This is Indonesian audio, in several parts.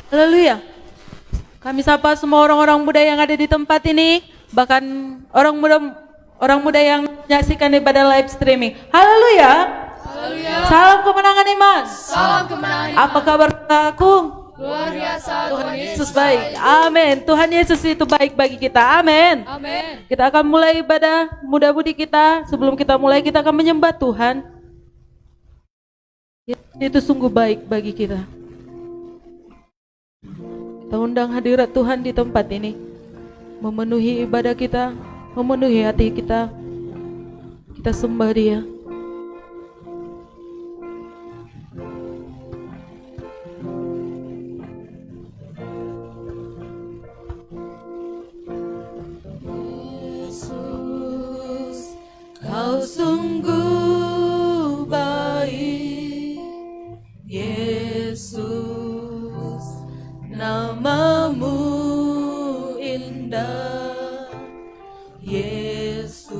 Haleluya. Kami sapa semua orang-orang muda yang ada di tempat ini, bahkan orang muda yang menyaksikan ibadah live streaming. Haleluya. Haleluya. Salam kemenangan iman. Salam kemenangan. Apa kabar aku? Luar biasa. Tuhan Yesus baik. Amin. Tuhan Yesus itu baik bagi kita. Amin. Amin. Kita akan mulai ibadah muda-mudi kita. Sebelum kita mulai, kita akan menyembah Tuhan. Itu sungguh baik bagi kita. Kita undang hadirat Tuhan di tempat ini, memenuhi ibadah kita, memenuhi hati kita. Kita sembah Dia. Yesus, Kau sungguh baik. Yesus, namamu indah. Yesus,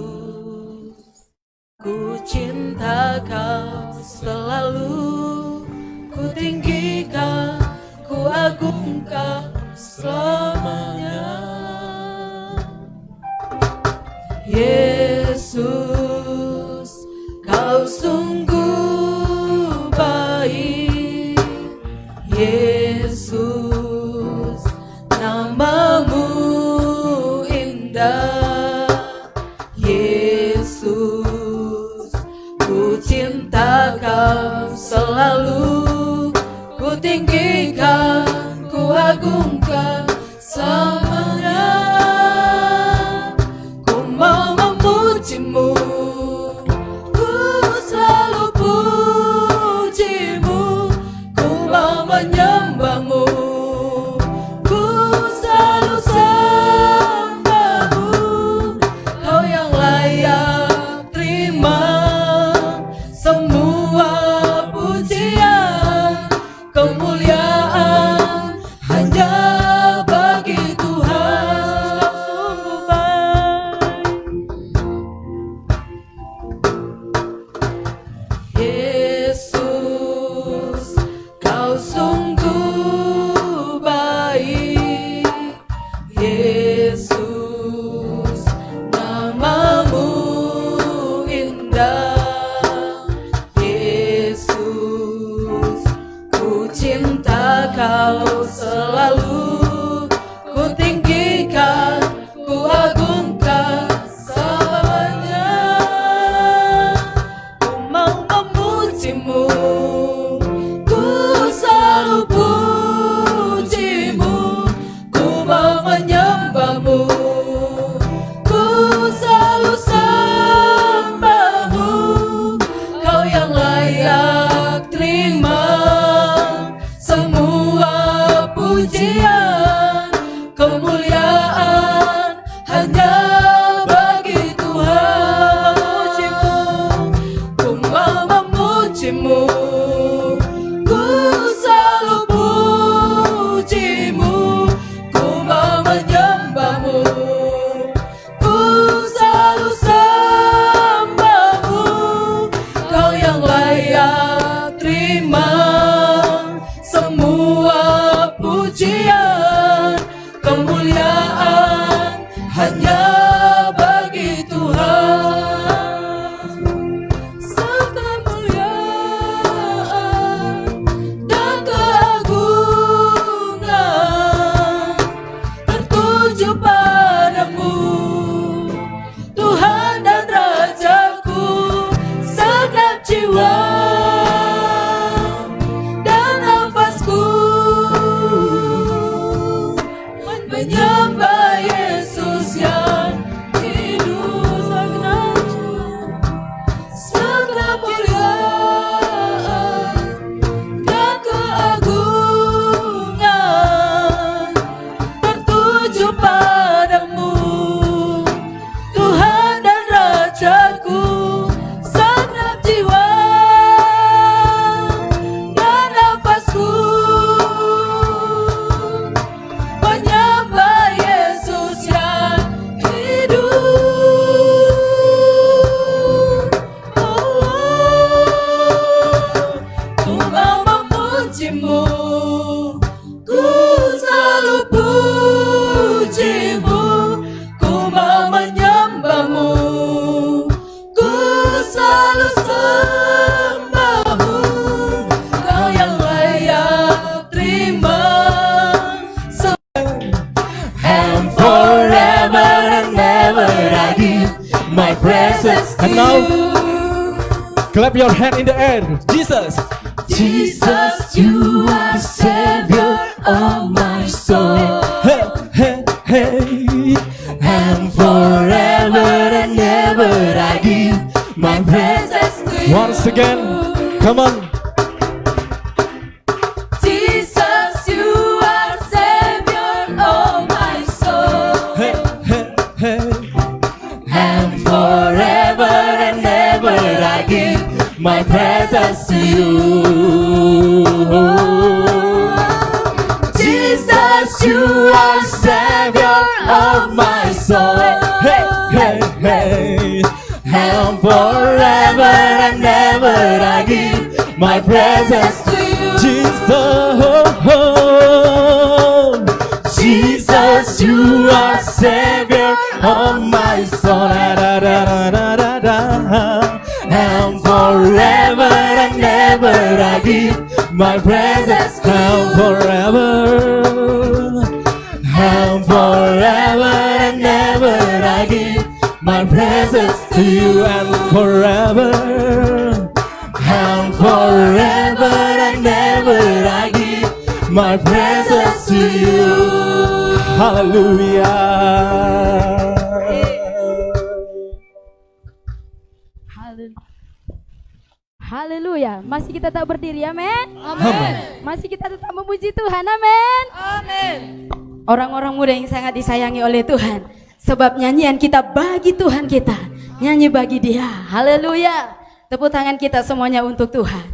ku cinta Kau selalu, ku tinggikan, ku agungkan selamanya. Yesus, Kau sungguh baik. Yesus, namamu indah. Yesus, ku cinta Kau selalu, ku tinggikan, ku agungkan selamanya. Ku mau memujimu, ku selalu pujimu. Ku mau menyembahmu, ku selalu sembahmu. Kau yang layak terima semua pujian, kemuliaan hanya bagi Tuhan. Sungguh baik. my presence to And now, you. clap your hand in the air. Jesus. Jesus, you are Savior of my soul. Hey, hey, hey. And forever and ever I give my presence to you. Once again, come on. Jesus, you are Savior of my soul. Hey, hey, hey. And forever and ever I give my presence to you. Jesus, you are Savior of my soul. Hey, hey, hey. And forever and ever I give my presence to you. Jesus, you are Savior of my soul. Da, da, da, da, da. And forever and ever I give my presence to And you. forever. And forever and ever I give my presence to you. And forever. And forever and ever I give my presence to you. Hallelujah. Haleluya. Masih kita tak berdiri, amin. Amin. Masih kita tetap memuji Tuhan, amin. Amin. Orang-orang muda yang sangat disayangi oleh Tuhan. Sebab nyanyian kita bagi Tuhan kita. Nyanyi bagi Dia. Haleluya. Tepuk tangan kita semuanya untuk Tuhan.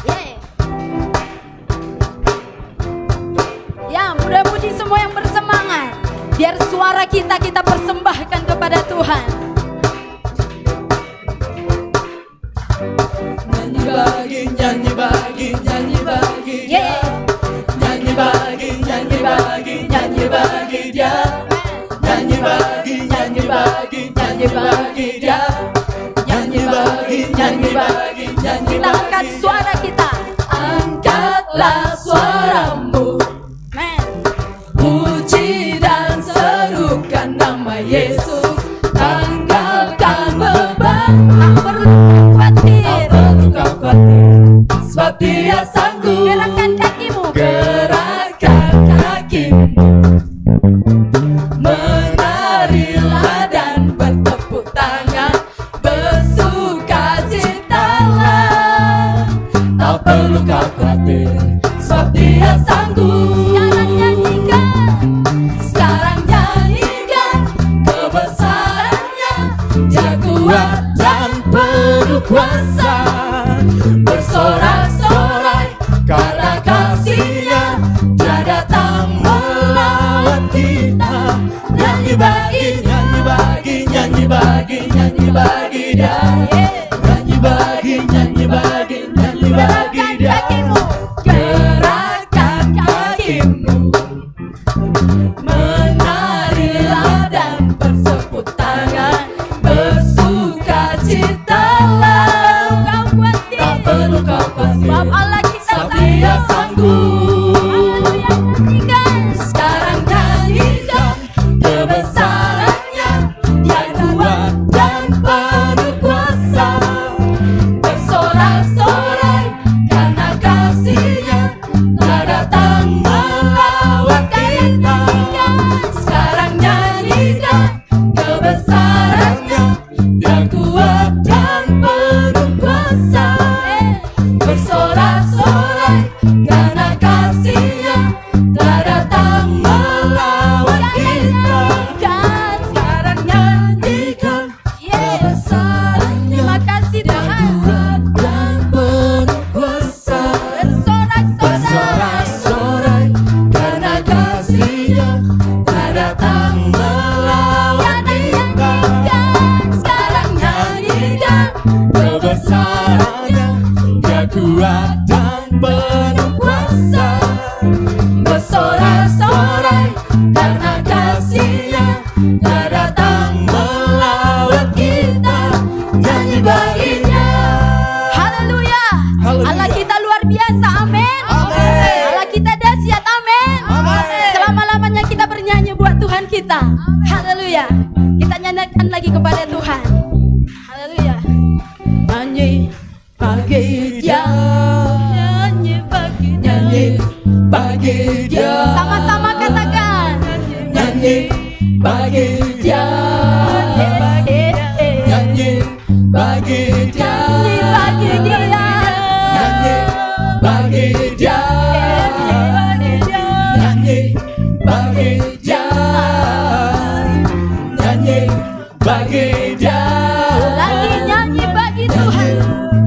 Yeah. Ya, mudah-mudi semua yang bersemangat. Biar suara kita persembahkan kepada Tuhan. Nyanyi bagi, nyanyi bagi Yeah. nyanyi bagi, nyanyi bagi, nyanyi bagi dia. Nyanyi bagi, nyanyi bagi, nyanyi bagi dia. Nyanyi bagi, nyanyi bagi, nyanyi Kita angkat bagi suara kita. Angkatlah suaramu, Man. puji dan serukan nama Yesus. Tanggalkan beban, Tak perlu khawatir. perlu kau khawatir, sebab Dia sanggup. Gerakkan kakimu. Gerakkan kakimu, menarilah dan bertepuk tangan, bersukacitalah. Tak perlu kau khawatir, sebab Dia sanggup. Sekarang nyanyikan. Sekarang nyanyikan kebesarannya, Dia kuat dan penuh kuasa. Bersorak-sorai karena kasih-Nya, Dia datang melawan kita. Nyanyi bagi, nyanyi bagi, nyanyi bagi, nyanyi bagi Dia. Nyanyi bagi, nyanyi bagi, nyanyi bagi Gerakkan Dia. kakimu. Gerakkan kakimu, menarilah dan berseput tangan, bersukacitalah. Kau khawatir. Tak perlu kau khawatir, Sebab Allah kita sebab Dia sanggup. Haleluya. Nyanyikan. Sekarang nyanyikan kebesarannya, Dia kuat dan penuh kuasa. nyanyikan lagi kepada Tuhan. Haleluya. Nyanyi bagi Dia, Nyanyi bagi nyanyi bagi Dia, Sama-sama katakan. nyanyi bagi Dia, nyanyi bagi Dia, Nyanyi bagi Dia. nyanyi bagi Dia, nyanyi bagi Dia, nyanyi bagi Dia, Lagi nyanyi bagi Tuhan.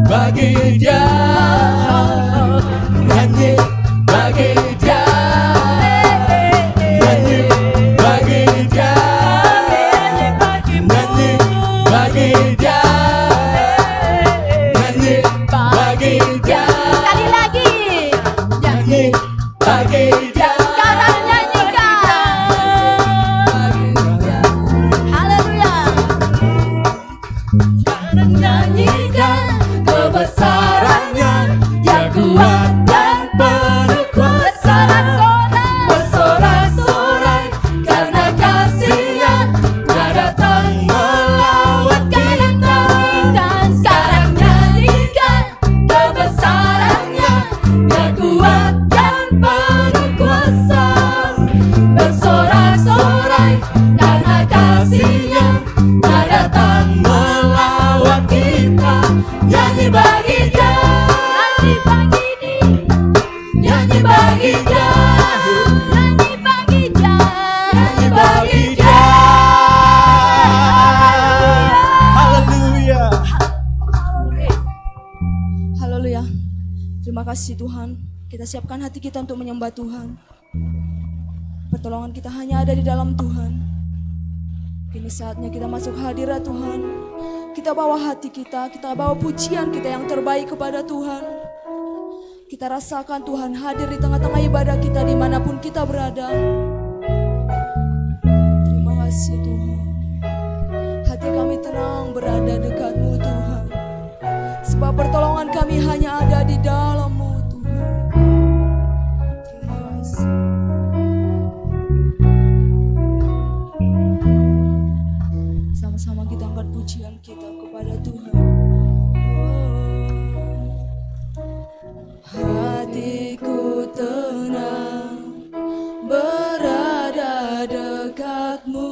bagi Dia, nyanyi bagi Dia, nyanyi bagi Dia, nyanyi bagi Dia, nyanyi bagi Dia, Sekali lagi. nyanyi bagi Dia. Sekarang nyanyikan. Haleluya. Nyanyikan kebesarannya, yang kuat dan penuh kuasa, bersorak-sorai karena kasih-Nya, Dia datang melawat kita. Sekarang nyanyikan kebesarannya, yang kuat dan penuh kuasa, bersorak-sorai karena kasih-Nya, Dia datang melawat kita. Nyanyi bagi Dia, nyanyi bagi Dia, nyanyi bagi Dia, Nyanyi bagi Dia. nyanyi bagi Dia. Hallelujah. Haleluya. Terima kasih Tuhan. Kita siapkan hati kita untuk menyembah Tuhan. Pertolongan kita hanya ada di dalam Tuhan. Kini saatnya kita masuk hadirat Tuhan. Kita bawa hati kita bawa pujian kita yang terbaik kepada Tuhan. Kita rasakan Tuhan hadir di tengah-tengah ibadah kita dimanapun kita berada. Terima kasih Tuhan. Hati kami tenang berada dekat-Mu Tuhan. Sebab pertolongan kami hanya ada di dalam-Mu Tuhan. Terima kasih. Sama-sama kita angkat pujian kita kepada Tuhan. Hatiku tenang berada dekat-Mu,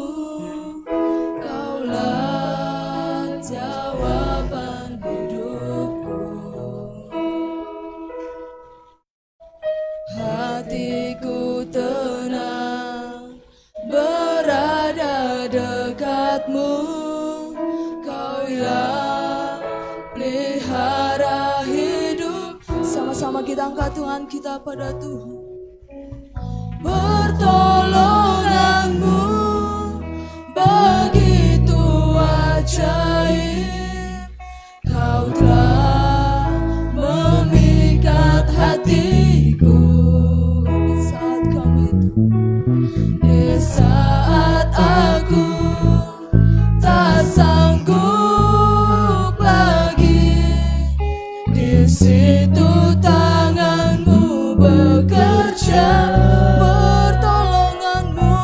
Kaulah jawaban hidupku. Hatiku tenang berada dekat-Mu, Kau yang pelihara hidup. Sama-sama kita angkat Tuhan kita pada Tuhan. Pertolongan-Mu begitu ajaib, Kau telah memikat hatiku di saat kami, di saat aku tak sanggup lagi. Di situ tangan-Mu bekerja, pertolongan-Mu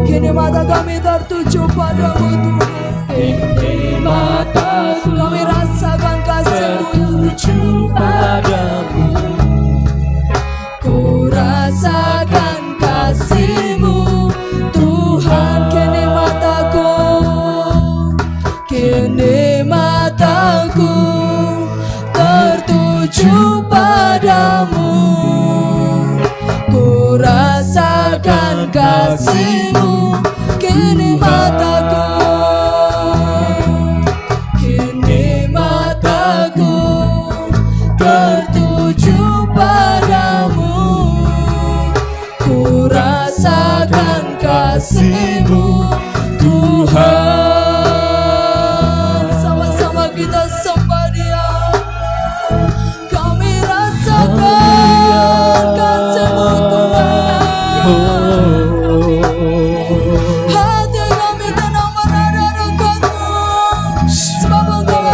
Kini mata kami tertuju padamu Tuhan. Kini mataku Kami rasakan kasih-Mu tertuju padamu. Ku rasakan kasih-Mu Tuhan. Kini mataku tertuju padamu. Ku rasakan kasih-Mu. Kini mataku tertuju padamu. Ku rasakan kasih-Mu Tuhan. Sama-sama kita sembah Dia. Kami rasakan kasih-Mu Tuhan. Hati kami tenang berada dekat-Mu, sebab Engkau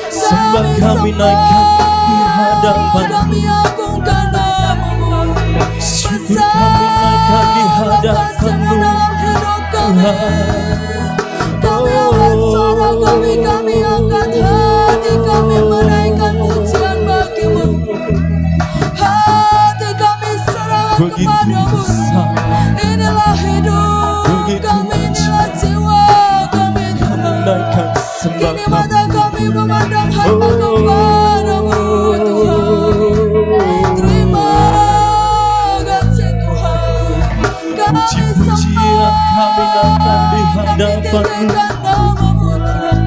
Sembah kami naikkan di hadapan-Mu. Kami agungkan nama-Mu. Syukur kami naikkan di hadapan-Mu Tuhan. Kami angkat suara kami angkat hati kami menaikkan pujian bagi-Mu. Hati kami serahkan Begitu kepadamu. besar, Inilah hidup begitu kami, inilah jiwa kami Tuhan. naikkan sembah Kini mata kami memandang hamba kepadamu Tuhan. Terima kasih Tuhan. Kami Puji-pujian kami naikkan di hadapan-Mu. namamu Tuhan.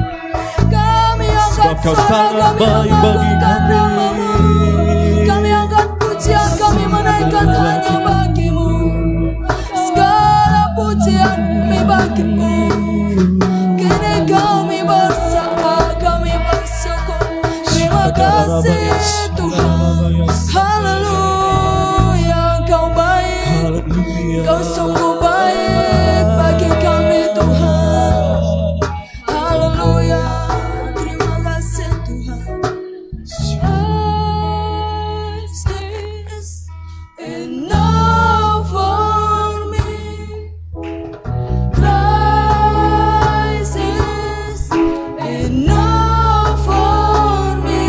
Kami angkat Sebab Kau suara sangat kami baik bagi mengagungkan kami. namamu. Kami angkat pujian kami menaikkan hanya bagi-Mu. Segala pujian kami bagi-Mu. Kini kami bersama, kami bersyukur. Terima kasih Tuhan. Haleluya, Engkau baik. Haleluya. Kau sungguh baik bagi kami Tuhan. Haleluya, terima kasih Tuhan. Is enough for me. Christ is enough for me.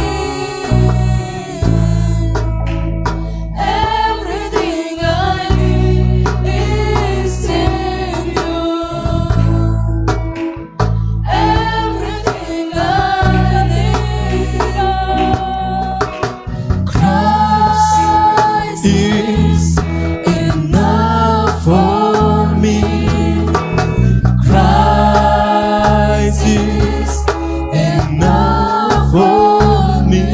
Everything I need is in You. Everything I need. Christ Is enough for me. Christ is enough for me.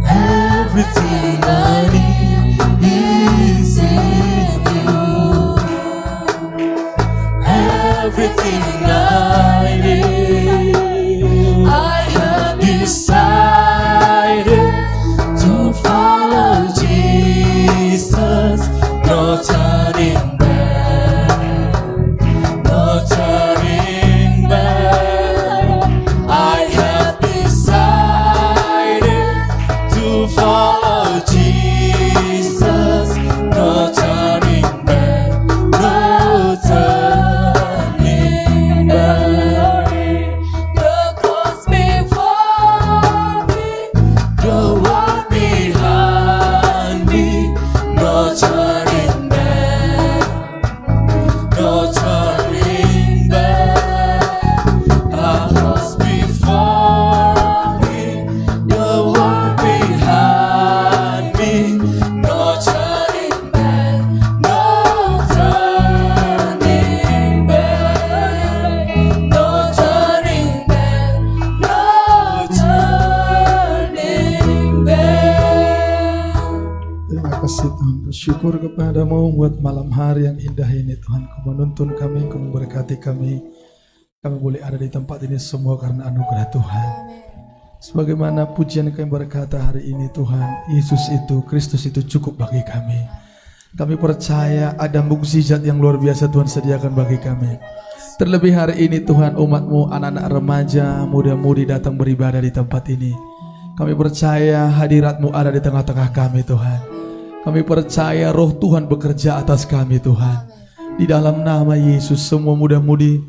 Everything I need is in You. Everything I need. I have Decided to follow Jesus, no turning back, no turning back. I have decided to follow Jesus, no turning back, no turning back. the cross before me. The world behind me, no turning back, no turning back. A house before me, the world behind me, no turning back, no turning back, no turning back, No turning back. Terima kasih Tuhan, bersyukur kepadamu buat malam hari yang indah ini Tuhan. Kau menuntun kami, Kau memberkati kami. Kami boleh ada di tempat ini semua karena anugerah Tuhan. Sebagaimana pujian kami berkata hari ini Tuhan, Yesus itu, Kristus itu cukup bagi kami. Kami percaya ada mukjizat yang luar biasa Tuhan sediakan bagi kami. Terlebih hari ini Tuhan, umat-Mu, anak-anak remaja, muda-mudi datang beribadah di tempat ini. Kami percaya hadirat-Mu ada di tengah-tengah kami Tuhan. Kami percaya roh Tuhan bekerja atas kami Tuhan. Di dalam nama Yesus semua muda-mudi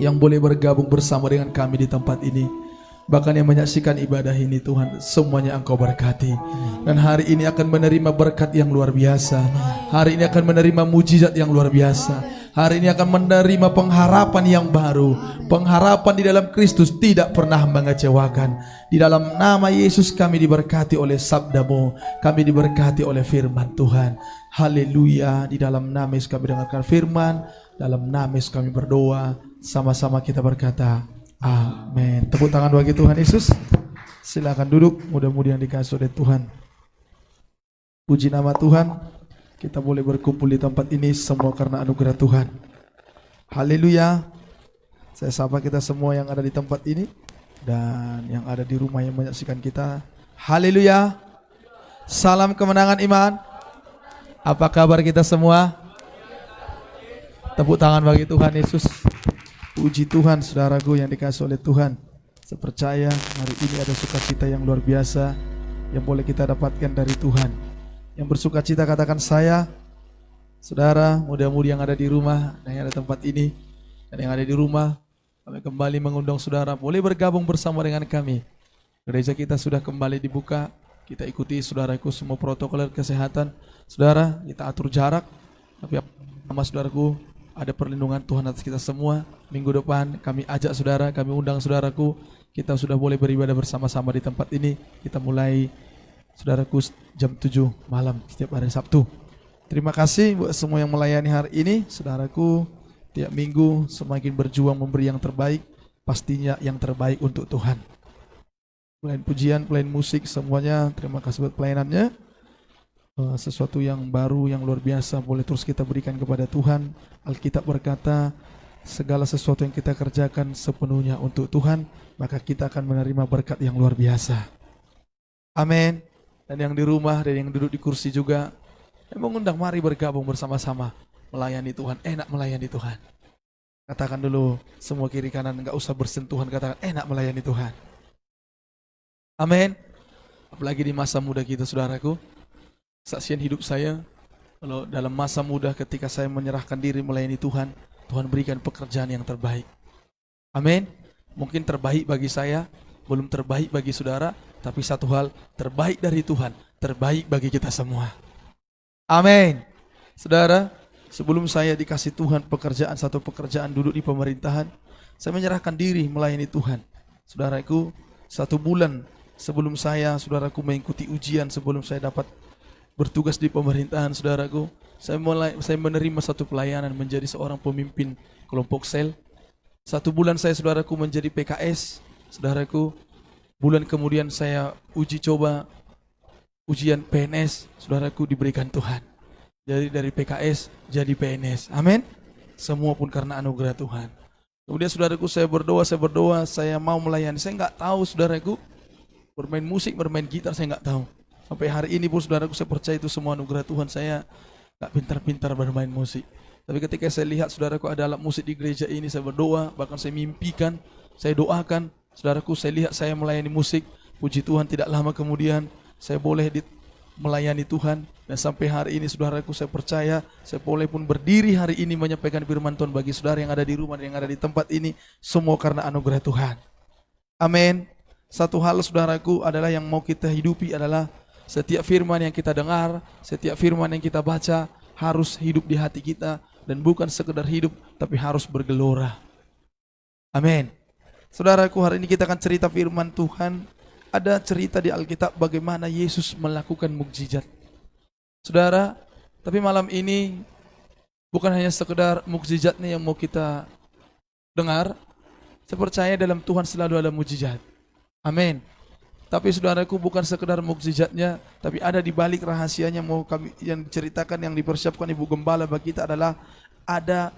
yang boleh bergabung bersama dengan kami di tempat ini, bahkan yang menyaksikan ibadah ini Tuhan, semuanya Engkau berkati. Dan hari ini akan menerima berkat yang luar biasa. Hari ini akan menerima mujizat yang luar biasa. Hari ini akan menerima pengharapan yang baru. Pengharapan di dalam Kristus tidak pernah mengecewakan. Di dalam nama Yesus kami diberkati oleh sabda-Mu. Kami diberkati oleh firman Tuhan. Haleluya. Di dalam nama Yesus kami dengarkan firman. Dalam nama Yesus kami berdoa. Sama-sama kita berkata amin. Tepuk tangan bagi Tuhan Yesus. Silakan duduk. Mudah-mudahan dikasih oleh Tuhan. Puji nama Tuhan. Kita boleh berkumpul di tempat ini semua karena anugerah Tuhan. Haleluya. Saya sapa kita semua yang ada di tempat ini dan yang ada di rumah yang menyaksikan kita. Haleluya. Salam kemenangan iman. Apa kabar kita semua? Tepuk tangan bagi Tuhan Yesus. Puji Tuhan saudaraku yang dikasih oleh Tuhan. Saya percaya hari ini ada sukacita yang luar biasa yang boleh kita dapatkan dari Tuhan. Yang bersuka cita katakan saya. Saudara, muda-mudi yang ada di rumah dan yang ada di tempat ini dan yang ada di rumah, kami kembali mengundang saudara boleh bergabung bersama dengan kami. Gereja kita sudah kembali dibuka. Kita ikuti saudaraku semua protokol kesehatan. Saudara, kita atur jarak. Tapi sama saudaraku, ada perlindungan Tuhan atas kita semua. Minggu depan kami ajak saudara, kami undang saudaraku, kita sudah boleh beribadah bersama-sama di tempat ini. Kita mulai saudaraku jam 7 malam setiap hari Sabtu. Terima kasih buat semua yang melayani hari ini. Saudaraku, tiap minggu semakin berjuang memberi yang terbaik, pastinya yang terbaik untuk Tuhan. Pelayan pujian, pelayan musik, semuanya terima kasih buat pelayanannya. Sesuatu yang baru, yang luar biasa boleh terus kita berikan kepada Tuhan. Alkitab berkata, segala sesuatu yang kita kerjakan sepenuhnya untuk Tuhan, maka kita akan menerima berkat yang luar biasa. Amin. Dan yang di rumah dan yang duduk di kursi juga, saya mengundang mari bergabung bersama-sama melayani Tuhan. Enak melayani Tuhan. Katakan dulu semua kiri kanan, enggak usah bersentuhan, katakan enak melayani Tuhan. Amin. Apalagi di masa muda kita saudaraku. Saksian hidup saya, kalau dalam masa muda ketika saya menyerahkan diri melayani Tuhan, Tuhan berikan pekerjaan yang terbaik. Amin. Mungkin terbaik bagi saya, belum terbaik bagi saudara, tapi satu hal, terbaik dari Tuhan, terbaik bagi kita semua. Amin. Saudara, sebelum saya dikasih Tuhan pekerjaan, satu pekerjaan duduk di pemerintahan, saya menyerahkan diri melayani Tuhan. Saudaraku, 1 bulan sebelum saudaraku mengikuti ujian, sebelum saya dapat bertugas di pemerintahan, saudaraku, saya menerima satu pelayanan menjadi seorang pemimpin kelompok sel. 1 bulan saya saudaraku menjadi PKS, saudaraku. Bulan kemudian saya uji coba ujian PNS, saudaraku, diberikan Tuhan. Jadi dari PKS jadi PNS. Amin. Semua pun karena anugerah Tuhan. Kemudian saudaraku saya berdoa, saya mau melayani. Saya enggak tahu saudaraku, bermain musik, bermain gitar saya enggak tahu. Sampai hari ini pun saudaraku saya percaya itu semua anugerah Tuhan. Saya enggak pintar-pintar bermain musik. Tapi ketika saya lihat saudaraku ada alat musik di gereja ini, saya berdoa, bahkan saya mimpikan, saya doakan. Saudaraku, saya lihat saya melayani musik. Puji Tuhan, tidak lama kemudian saya boleh melayani Tuhan. Dan sampai hari ini saudaraku, saya percaya saya boleh pun berdiri hari ini menyampaikan firman Tuhan bagi saudara yang ada di rumah dan yang ada di tempat ini. Semua karena anugerah Tuhan. Amin. Satu hal saudaraku adalah yang mau kita hidupi adalah setiap firman yang kita dengar, setiap firman yang kita baca harus hidup di hati kita. Dan bukan sekedar hidup, tapi harus bergelora. Amin. Saudaraku, hari ini kita akan cerita firman Tuhan. Ada cerita di Alkitab bagaimana Yesus melakukan mukjizat. Saudara, tapi malam ini bukan hanya sekedar mukjizatnya yang mau kita dengar. Saya percaya dalam Tuhan selalu ada mukjizat. Amin. Tapi saudaraku, bukan sekedar mukjizatnya, tapi ada di balik rahasianya mau kami yang diceritakan, yang dipersiapkan Ibu Gembala bagi kita adalah ada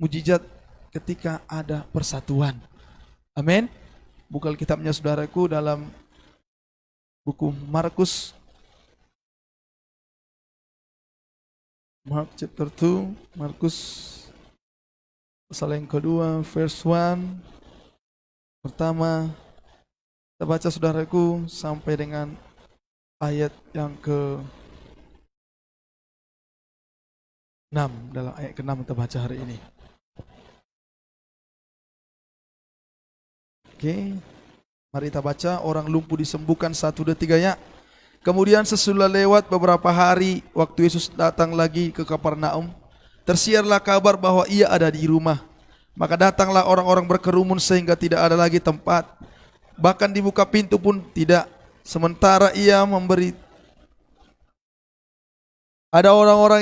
mukjizat ketika ada persatuan. Amin. Buka Alkitabnya saudaraku dalam buku Markus. Mark chapter 2, Markus pasal yang kedua, verse 1. Pertama Kita baca saudaraku sampai dengan ayat yang ke-6. Dalam ayat ke-6 kita baca hari ini. Oke, mari kita baca. Orang lumpuh disembuhkan 1, 2, 3 ya. Kemudian sesudah lewat beberapa hari, waktu Yesus datang lagi ke Kapernaum, tersiarlah kabar bahwa ia ada di rumah. Maka datanglah orang-orang berkerumun sehingga tidak ada lagi tempat. Bahkan dibuka pintu pun tidak. Sementara ia memberi, ada orang-orang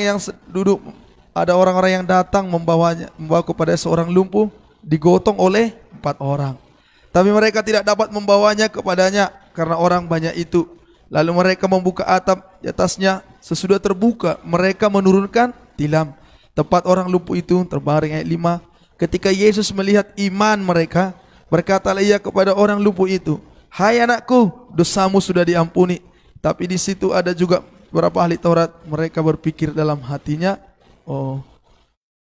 yang datang membawa kepada seorang lumpuh, digotong oleh 4 orang. Tapi mereka tidak dapat membawanya kepadanya karena orang banyak itu. Lalu mereka membuka atap di atasnya. Sesudah terbuka, mereka menurunkan tilam. Tempat orang lumpuh itu terbaring. Ayat 5. Ketika Yesus melihat iman mereka, berkatalah ia kepada orang lumpuh itu, "Hai anakku, dosamu sudah diampuni." Tapi di situ ada juga beberapa ahli Taurat. Mereka berpikir dalam hatinya, oh,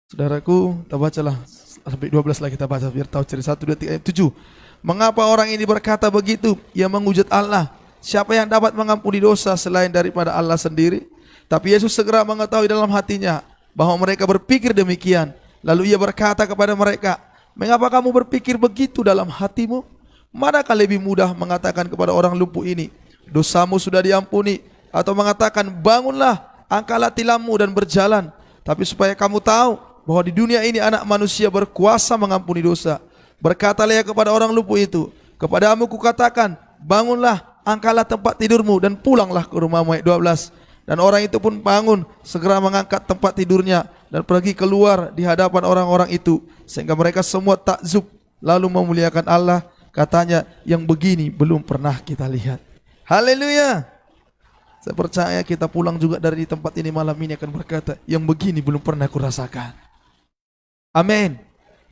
saudaraku, kita bacalah sampai 12 lagi kita baca biar tahu cerita. 1, 2, 3, ayat 7. Mengapa orang ini berkata begitu? Ia menghujat Allah. Siapa yang dapat mengampuni dosa selain daripada Allah sendiri? Tapi Yesus segera mengetahui dalam hatinya bahwa mereka berpikir demikian. Lalu ia berkata kepada mereka, "Mengapa kamu berpikir begitu dalam hatimu? Manakah lebih mudah mengatakan kepada orang lumpuh ini, dosamu sudah diampuni, atau mengatakan, bangunlah, angkatlah tilammu dan berjalan? Tapi supaya kamu tahu bahwa di dunia ini anak manusia berkuasa mengampuni dosa." Berkatalah ia kepada orang lumpuh itu, "Kepadamu kukatakan, bangunlah, angkatlah tempat tidurmu dan pulanglah ke rumahmu." Ayat 12. Dan orang itu pun bangun, segera mengangkat tempat tidurnya dan pergi keluar di hadapan orang-orang itu, sehingga mereka semua takjub lalu memuliakan Allah. Katanya, yang begini belum pernah kita lihat. Haleluya. Saya percaya kita pulang juga dari tempat ini malam ini akan berkata, yang begini belum pernah aku rasakan. Amin.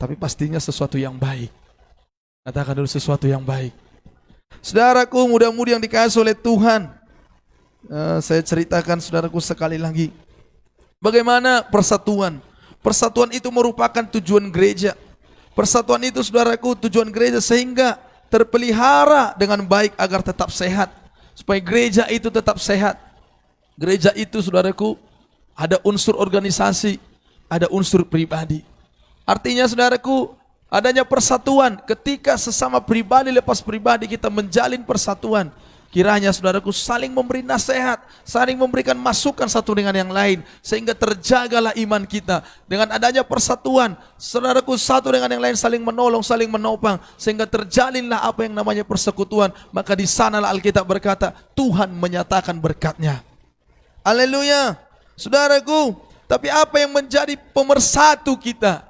Tapi pastinya sesuatu yang baik. Katakan dulu sesuatu yang baik. Saudaraku, mudah-mudi yang dikasihi oleh Tuhan, saya ceritakan saudaraku sekali lagi, bagaimana persatuan. Persatuan itu merupakan tujuan gereja. Persatuan itu saudaraku tujuan gereja sehingga terpelihara dengan baik agar tetap sehat. Supaya gereja itu tetap sehat. Gereja itu saudaraku ada unsur organisasi, ada unsur pribadi. Artinya saudaraku, adanya persatuan. Ketika sesama pribadi lepas pribadi kita menjalin persatuan, kiranya saudaraku saling memberi nasihat, saling memberikan masukan satu dengan yang lain, sehingga terjagalah iman kita. Dengan adanya persatuan, saudaraku satu dengan yang lain saling menolong, saling menopang, sehingga terjalinlah apa yang namanya persekutuan. Maka di sanalah Alkitab berkata, Tuhan menyatakan berkat-Nya. Haleluya. Saudaraku, tapi apa yang menjadi pemersatu kita?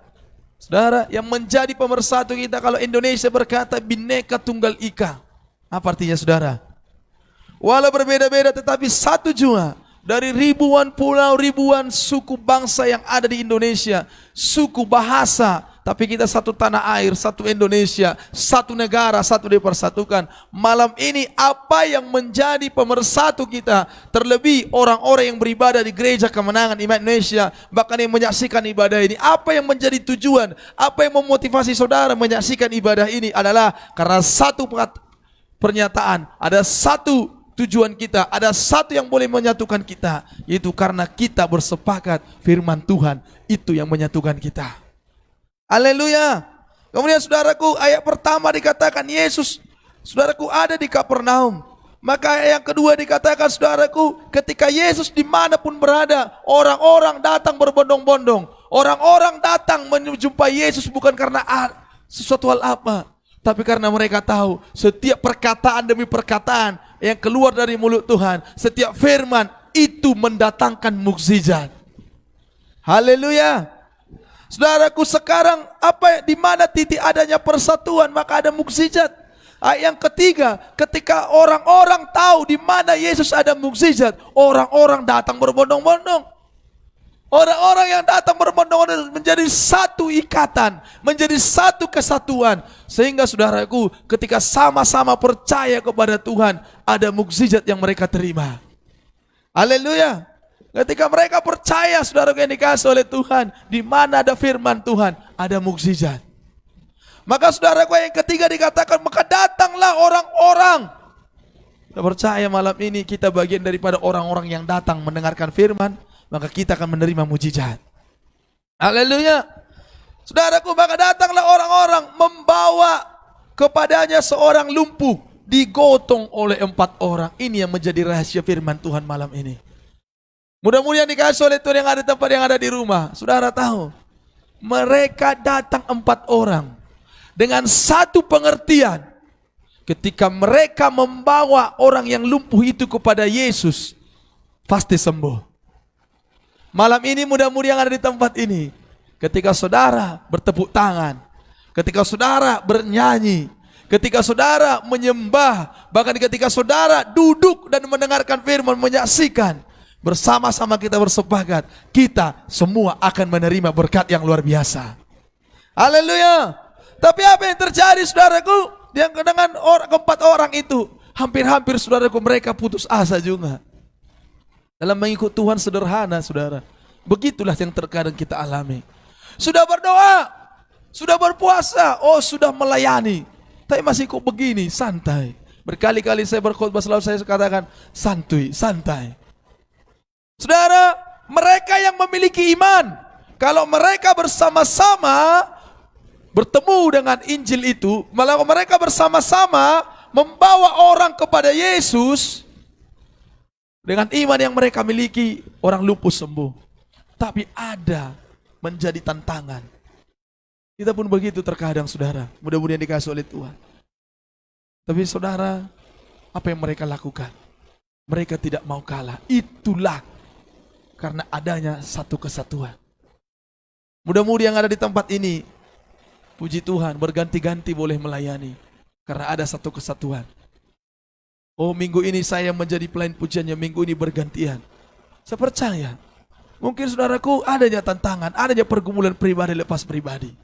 Saudara, yang menjadi pemersatu kita, kalau Indonesia berkata Bhinneka Tunggal Ika. Apa artinya saudara? Walau berbeda-beda tetapi satu jua. Dari ribuan pulau, ribuan suku bangsa yang ada di Indonesia, suku bahasa, tapi kita satu tanah air, satu Indonesia, satu negara, satu dipersatukan. Malam ini apa yang menjadi pemersatu kita? Terlebih orang-orang yang beribadah di Gereja Kemenangan Iman Indonesia, bahkan yang menyaksikan ibadah ini. Apa yang menjadi tujuan? Apa yang memotivasi saudara menyaksikan ibadah ini adalah karena satu pernyataan, ada satu tujuan kita, ada satu yang boleh menyatukan kita, yaitu karena kita bersepakat firman Tuhan itu yang menyatukan kita. Haleluya. Kemudian saudaraku, ayat pertama dikatakan Yesus, saudaraku, ada di Kapernaum. Maka ayat yang kedua dikatakan saudaraku, ketika Yesus dimanapun berada, orang-orang datang berbondong-bondong. Orang-orang datang menjumpai Yesus bukan karena sesuatu hal apa, tapi karena mereka tahu setiap perkataan demi perkataan yang keluar dari mulut Tuhan, setiap firman itu mendatangkan mukjizat. Haleluya. Saudaraku, sekarang di mana titik adanya persatuan, maka ada mukjizat. Ayat yang ketiga, ketika orang-orang tahu di mana Yesus ada mukjizat, orang-orang datang berbondong-bondong. Orang-orang yang datang berbondong-bondong menjadi satu ikatan, menjadi satu kesatuan. Sehingga saudaraku, ketika sama-sama percaya kepada Tuhan, ada mukjizat yang mereka terima. Haleluya. Ketika mereka percaya, saudaraku yang dikasihi oleh Tuhan, di mana ada firman Tuhan, ada mukjizat. Maka saudaraku yang ketiga dikatakan, maka datanglah orang-orang. Saya percaya malam ini kita bagian daripada orang-orang yang datang mendengarkan firman, maka kita akan menerima mujizat. Haleluya. Saudaraku, maka datanglah orang-orang membawa kepadanya seorang lumpuh, digotong oleh 4 orang. Ini yang menjadi rahasia firman Tuhan malam ini. Mudah-mudahan dikasih oleh Tuhan yang ada di tempat, yang ada di rumah. Saudara tahu, mereka datang 4 orang dengan satu pengertian. Ketika mereka membawa orang yang lumpuh itu kepada Yesus, pasti sembuh. Malam ini mudah-mudahan yang ada di tempat ini, ketika saudara bertepuk tangan, ketika saudara bernyanyi, ketika saudara menyembah, bahkan ketika saudara duduk dan mendengarkan firman, menyaksikan, bersama-sama kita bersepakat, kita semua akan menerima berkat yang luar biasa. Haleluya. Tapi apa yang terjadi saudaraku? Yang dengan keempat orang itu, hampir-hampir saudaraku mereka putus asa juga. Dalam mengikut Tuhan sederhana saudara. Begitulah yang terkadang kita alami. Sudah berdoa, sudah berpuasa, oh sudah melayani, tapi masih kok begini, santai. Berkali-kali saya berkhotbah selalu saya katakan, santuy, santai. Saudara, mereka yang memiliki iman, kalau mereka bersama-sama bertemu dengan Injil itu, malah mereka bersama-sama membawa orang kepada Yesus, dengan iman yang mereka miliki, orang lumpuh sembuh. Tapi ada menjadi tantangan. Kita pun begitu terkadang saudara, mudah-mudahan dikasih oleh Tuhan. Tapi saudara, apa yang mereka lakukan? Mereka tidak mau kalah. Itulah karena adanya satu kesatuan. Mudah-mudahan yang ada di tempat ini, puji Tuhan, berganti-ganti boleh melayani karena ada satu kesatuan. Oh, minggu ini saya menjadi pelayan pujiannya, minggu ini bergantian. Saya percaya, mungkin saudaraku adanya tantangan, adanya pergumulan pribadi lepas pribadi.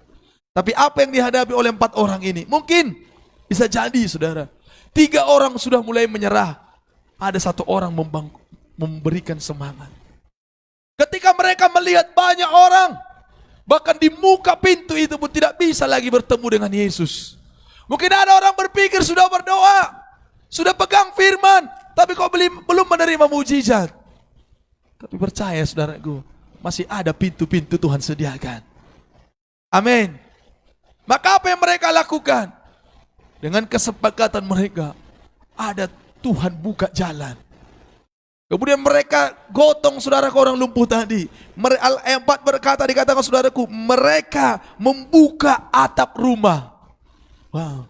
Tapi apa yang dihadapi oleh 4 orang ini, mungkin bisa jadi saudara, 3 orang sudah mulai menyerah, ada 1 orang memberikan semangat. Ketika mereka melihat banyak orang, bahkan di muka pintu itu pun tidak bisa lagi bertemu dengan Yesus. Mungkin ada orang berpikir sudah berdoa, sudah pegang firman, tapi kok belum menerima mujizat. Tapi percaya saudaraku, masih ada pintu-pintu Tuhan sediakan. Amin. Maka apa yang mereka lakukan? Dengan kesepakatan mereka, ada Tuhan buka jalan. Kemudian mereka gotong saudaraku orang lumpuh tadi. Ayat 4 berkata, dikatakan saudaraku, mereka membuka atap rumah. Wow.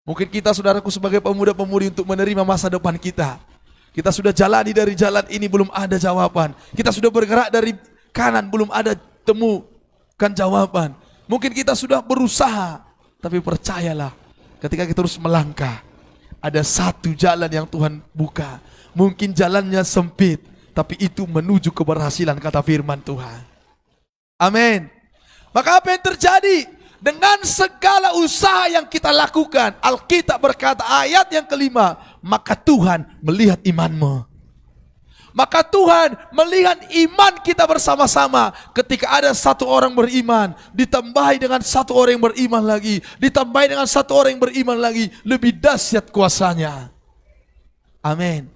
Mungkin kita saudaraku sebagai pemuda-pemudi untuk menerima masa depan kita. Kita sudah jalani dari jalan ini belum ada jawaban. Kita sudah bergerak dari kanan belum ada temukan jawaban. Mungkin kita sudah berusaha, tapi percayalah ketika kita terus melangkah, ada satu jalan yang Tuhan buka. Mungkin jalannya sempit, tapi itu menuju keberhasilan kata firman Tuhan. Amin. Maka apa yang terjadi? Dengan segala usaha yang kita lakukan, Alkitab berkata ayat yang kelima, maka Tuhan melihat imanmu. Maka Tuhan melihat iman kita bersama-sama. Ketika ada 1 orang beriman, ditambahi dengan 1 orang yang beriman lagi, ditambahi dengan 1 orang yang beriman lagi, lebih dahsyat kuasanya. Amin.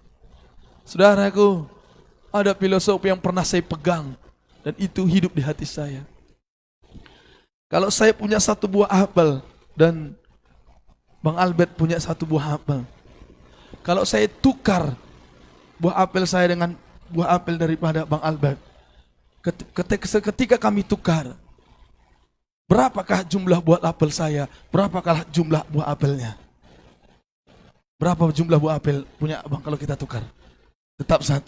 Saudaraku, ada filosofi yang pernah saya pegang dan itu hidup di hati saya. Kalau saya punya 1 buah apel dan Bang Albert punya 1 buah apel, kalau saya tukar buah apel saya dengan buah apel daripada Bang Albert, ketika kami tukar, berapakah jumlah buah apel saya, berapakah jumlah buah apelnya? Berapa jumlah buah apel punya Bang kalau kita tukar? Tetap 1.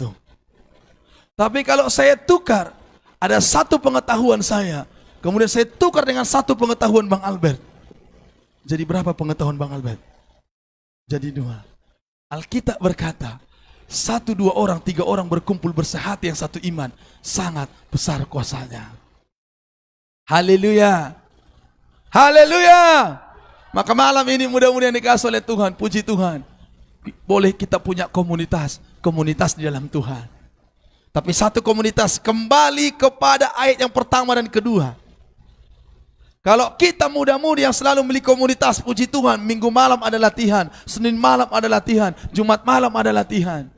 Tapi kalau saya tukar, ada 1 pengetahuan saya, kemudian saya tukar dengan 1 pengetahuan Bang Albert. Jadi berapa pengetahuan Bang Albert? Jadi 2. Alkitab berkata, 1, 2 orang, 3 orang berkumpul bersehati yang satu iman, sangat besar kuasanya. Haleluya. Haleluya. Maka malam ini mudah-mudahan dikasih oleh Tuhan, puji Tuhan, boleh kita punya komunitas di dalam Tuhan. Tapi satu komunitas, kembali kepada ayat yang pertama dan kedua. Kalau kita muda-mudi yang selalu memiliki komunitas, puji Tuhan, Minggu malam ada latihan, Senin malam ada latihan, Jumat malam ada latihan.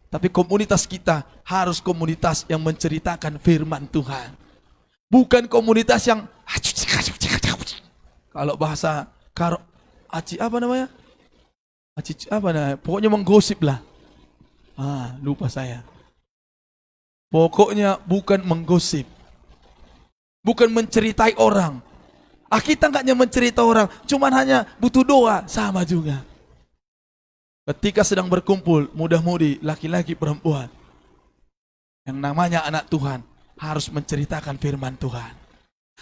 Tapi komunitas kita harus komunitas yang menceritakan firman Tuhan. Bukan komunitas yang kalau bahasa apa namanya? Pokoknya menggosip lah. Lupa saya. Pokoknya bukan menggosip. Bukan menceritai orang. Kita nggak hanya mencerita orang, cuman hanya butuh doa, sama juga. Ketika sedang berkumpul, muda-mudi, laki-laki, perempuan, yang namanya anak Tuhan, harus menceritakan firman Tuhan.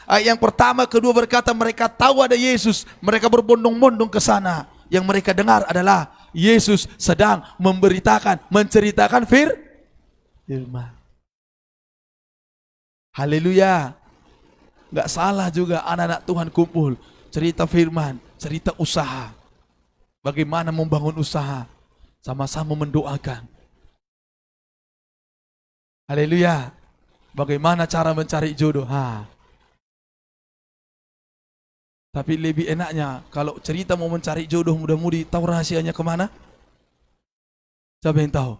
Ayat yang pertama, kedua berkata, mereka tahu ada Yesus, mereka berbondong-bondong ke sana. Yang mereka dengar adalah Yesus sedang menceritakan firman. Haleluya. Gak salah juga anak-anak Tuhan kumpul, cerita firman, cerita usaha. Bagaimana membangun usaha, sama-sama mendoakan. Haleluya. Bagaimana cara mencari jodoh. Tapi lebih enaknya kalau cerita mau mencari jodoh, mudah-mudi tahu rahasianya kemana? Siapa yang tahu?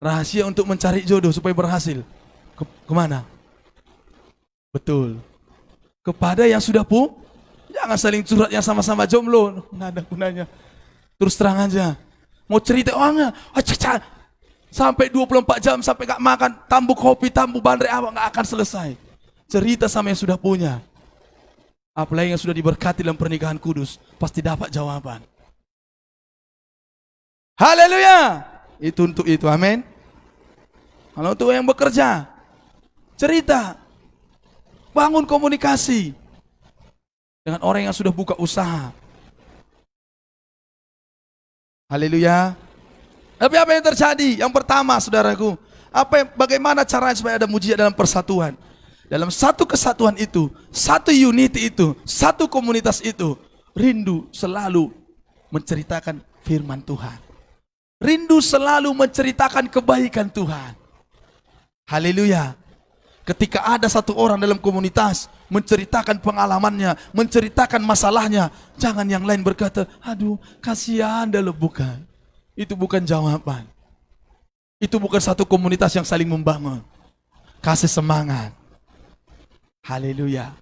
Rahasia untuk mencari jodoh supaya berhasil kemana? Betul. Kepada yang sudah jangan saling curhat yang sama-sama jomblo. Nggak ada gunanya. Terus terang aja. Mau cerita orangnya, sampai 24 jam sampai gak makan, tambuk kopi, tambuk bandrek apa, gak akan selesai. Cerita sama yang sudah punya. Apalagi yang sudah diberkati dalam pernikahan kudus, pasti dapat jawaban. Haleluya. Itu untuk itu, amin. Kalau untuk yang bekerja, cerita. Bangun komunikasi dengan orang yang sudah buka usaha. Haleluya. Tapi apa yang terjadi? Yang pertama, saudaraku, bagaimana caranya supaya ada mujizat dalam persatuan? Dalam satu kesatuan itu, satu unity itu, satu komunitas itu, rindu selalu menceritakan firman Tuhan. Rindu selalu menceritakan kebaikan Tuhan. Haleluya. Ketika ada satu orang dalam komunitas menceritakan pengalamannya, menceritakan masalahnya, jangan yang lain berkata, aduh kasihan dah, bukan. Itu bukan jawaban. Itu bukan satu komunitas yang saling membangun. Kasih semangat. Haleluya.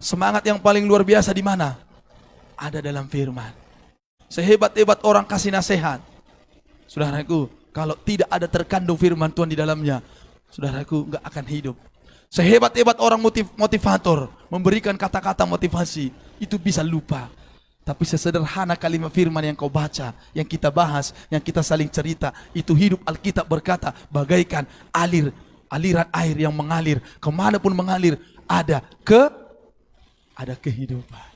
Semangat yang paling luar biasa di mana? Ada dalam firman. Sehebat-hebat orang kasih nasihat, saudaraku, kalau tidak ada terkandung firman Tuhan di dalamnya, saudaraku nggak akan hidup. Sehebat-hebat orang motivator memberikan kata-kata motivasi, itu bisa lupa. Tapi sesederhana kalimat firman yang kau baca, yang kita bahas, yang kita saling cerita, itu hidup. Alkitab berkata bagaikan aliran air yang mengalir, kemanapun mengalir ada kehidupan.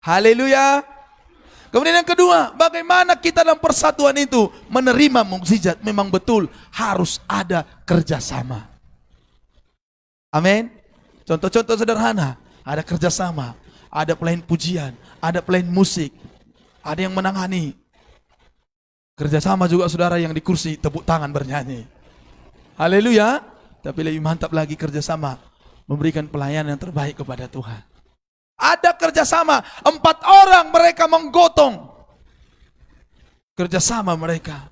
Haleluya. Kemudian yang kedua, bagaimana kita dalam persatuan itu menerima mukjizat? Memang betul harus ada kerjasama. Amin. Contoh-contoh sederhana, ada kerjasama, ada pelayan pujian, ada pelayan musik, ada yang menangani. Kerjasama juga saudara yang di kursi tepuk tangan bernyanyi. Haleluya. Tapi lebih mantap lagi kerjasama, memberikan pelayanan yang terbaik kepada Tuhan. Ada kerjasama, 4 orang mereka menggotong. Kerjasama mereka.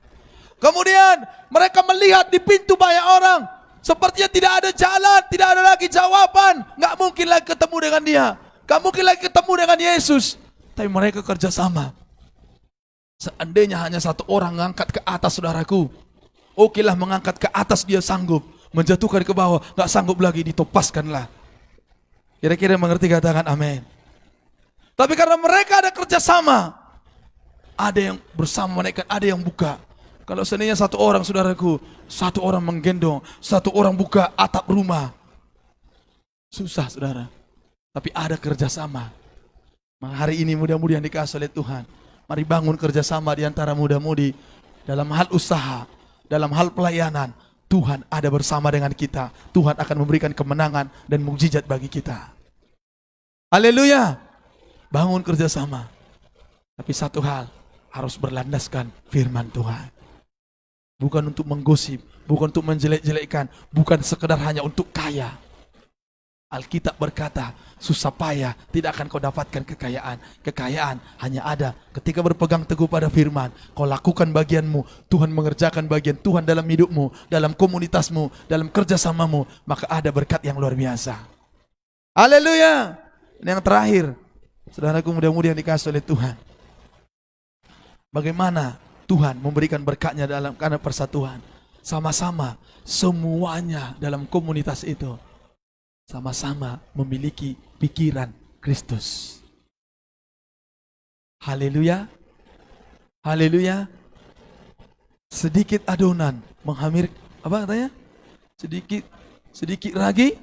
Kemudian mereka melihat di pintu banyak orang. Sepertinya tidak ada jalan, tidak ada lagi jawaban. Gak mungkin lagi ketemu dengan dia. Gak mungkin lagi ketemu dengan Yesus. Tapi mereka kerjasama. Seandainya hanya satu orang mengangkat ke atas, saudaraku, okelah mengangkat ke atas dia sanggup. Menjatuhkan ke bawah, gak sanggup lagi, ditopaskanlah. Kira-kira mengerti, katakan amin. Tapi karena mereka ada kerjasama, ada yang bersama mereka, ada yang buka. Kalau seandainya satu orang, saudaraku, satu orang menggendong, satu orang buka atap rumah, susah saudara. Tapi ada kerjasama. Hari ini mudah-mudahan dikasih oleh Tuhan, mari bangun kerjasama di antara muda-mudi. Dalam hal usaha, dalam hal pelayanan, Tuhan ada bersama dengan kita. Tuhan akan memberikan kemenangan dan mukjizat bagi kita. Haleluya. Bangun kerjasama. Tapi satu hal, harus berlandaskan firman Tuhan. Bukan untuk menggosip, bukan untuk menjelek-jelekkan, bukan sekedar hanya untuk kaya. Alkitab berkata, susah payah tidak akan kau dapatkan kekayaan. Kekayaan hanya ada ketika berpegang teguh pada firman. Kau lakukan bagianmu, Tuhan mengerjakan bagian Tuhan dalam hidupmu, dalam komunitasmu, dalam kerjasamamu, maka ada berkat yang luar biasa. Haleluya. Dan yang terakhir, saudaraku mudah-mudahan dikasih oleh Tuhan. Bagaimana Tuhan memberikan berkatnya dalam karena persatuan. Sama-sama semuanya dalam komunitas itu sama-sama memiliki pikiran Kristus. Haleluya. Haleluya. Sedikit adonan menghamir apa katanya? Sedikit ragi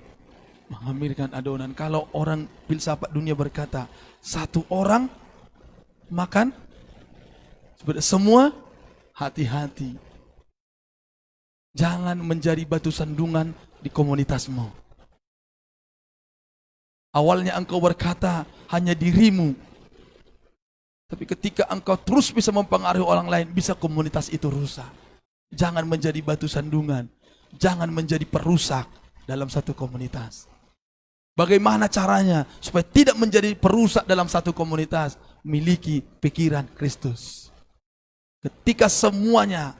menghamirkan adonan. Kalau orang filsafat dunia berkata, satu orang makan semua, hati-hati. Jangan menjadi batu sandungan di komunitasmu. Awalnya engkau berkata hanya dirimu. Tapi ketika engkau terus bisa mempengaruhi orang lain, bisa komunitas itu rusak. Jangan menjadi batu sandungan. Jangan menjadi perusak dalam satu komunitas. Bagaimana caranya supaya tidak menjadi perusak dalam satu komunitas? Miliki pikiran Kristus. Ketika semuanya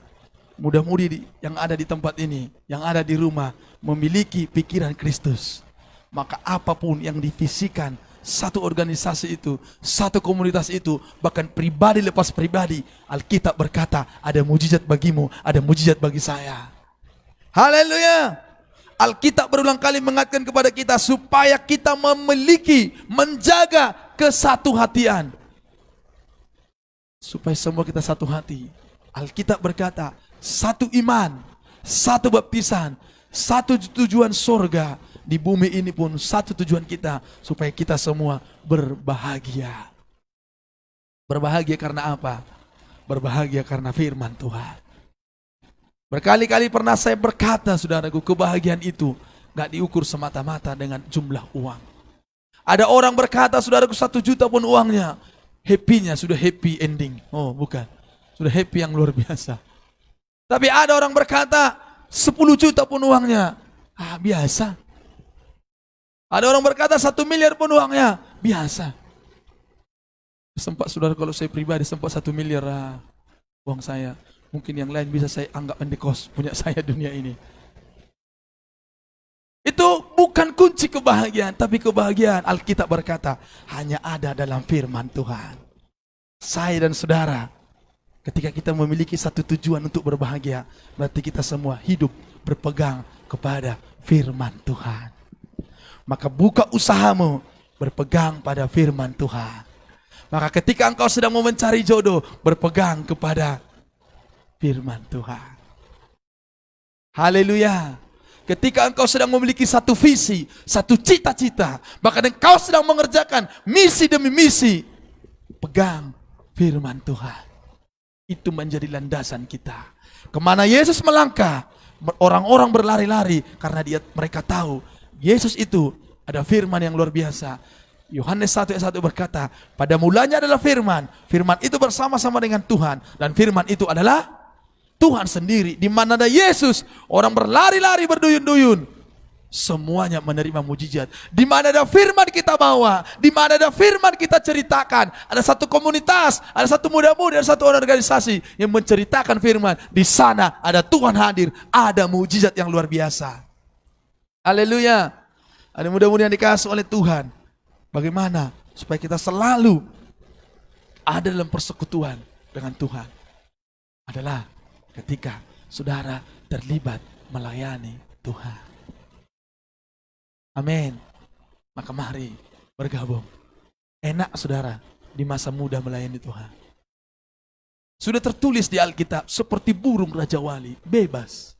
mudah-mudi yang ada di tempat ini, yang ada di rumah, memiliki pikiran Kristus, maka apapun yang divisikan satu organisasi itu, satu komunitas itu, bahkan pribadi lepas pribadi, Alkitab berkata ada mujizat bagimu, ada mujizat bagi saya. Haleluya. Alkitab berulang kali mengingatkan kepada kita supaya kita memiliki, menjaga kesatuhatian. Supaya semua kita satu hati. Alkitab berkata, satu iman, satu baptisan, satu tujuan surga. Di bumi ini pun satu tujuan kita, supaya kita semua berbahagia. Berbahagia karena apa? Berbahagia karena firman Tuhan. Berkali-kali pernah saya berkata, saudaraku, kebahagiaan itu gak diukur semata-mata dengan jumlah uang. Ada orang berkata, saudaraku, 1 juta pun uangnya, happy-nya sudah happy ending. Oh bukan, sudah happy yang luar biasa. Tapi ada orang berkata 10 juta pun uangnya, biasa. Ada orang berkata 1 miliar pun uangnya, biasa. Sempat saudara, kalau saya pribadi sempat 1 miliar uang saya. Mungkin yang lain bisa saya anggap mendekos punya saya dunia ini. Itu bukan kunci kebahagiaan, tapi kebahagiaan Alkitab berkata hanya ada dalam firman Tuhan. Saya dan saudara, ketika kita memiliki satu tujuan untuk berbahagia, berarti kita semua hidup berpegang kepada firman Tuhan. Maka buka usahamu berpegang pada firman Tuhan. Maka ketika engkau sedang mau mencari jodoh, berpegang kepada firman Tuhan. Haleluya. Ketika engkau sedang memiliki satu visi, satu cita-cita, bahkan engkau sedang mengerjakan misi demi misi, pegang firman Tuhan. Itu menjadi landasan kita. Kemana Yesus melangkah, orang-orang berlari-lari karena mereka tahu Yesus itu ada firman yang luar biasa. Yohanes 1 ayat 1 berkata, pada mulanya adalah firman. Firman itu bersama-sama dengan Tuhan. Dan firman itu adalah Tuhan sendiri. Di mana ada Yesus, orang berlari-lari berduyun-duyun. Semuanya menerima mujizat. Di mana ada firman kita bawa, di mana ada firman kita ceritakan. Ada satu komunitas, ada satu muda-mudi, ada satu organisasi yang menceritakan firman. Di sana ada Tuhan hadir, ada mujizat yang luar biasa. Haleluya. Ada mudah-mudahan yang dikasih oleh Tuhan. Bagaimana supaya kita selalu ada dalam persekutuan dengan Tuhan? Adalah ketika saudara terlibat melayani Tuhan. Amin. Maka mari bergabung. Enak saudara di masa muda melayani Tuhan. Sudah tertulis di Alkitab, seperti burung Raja Wali, bebas.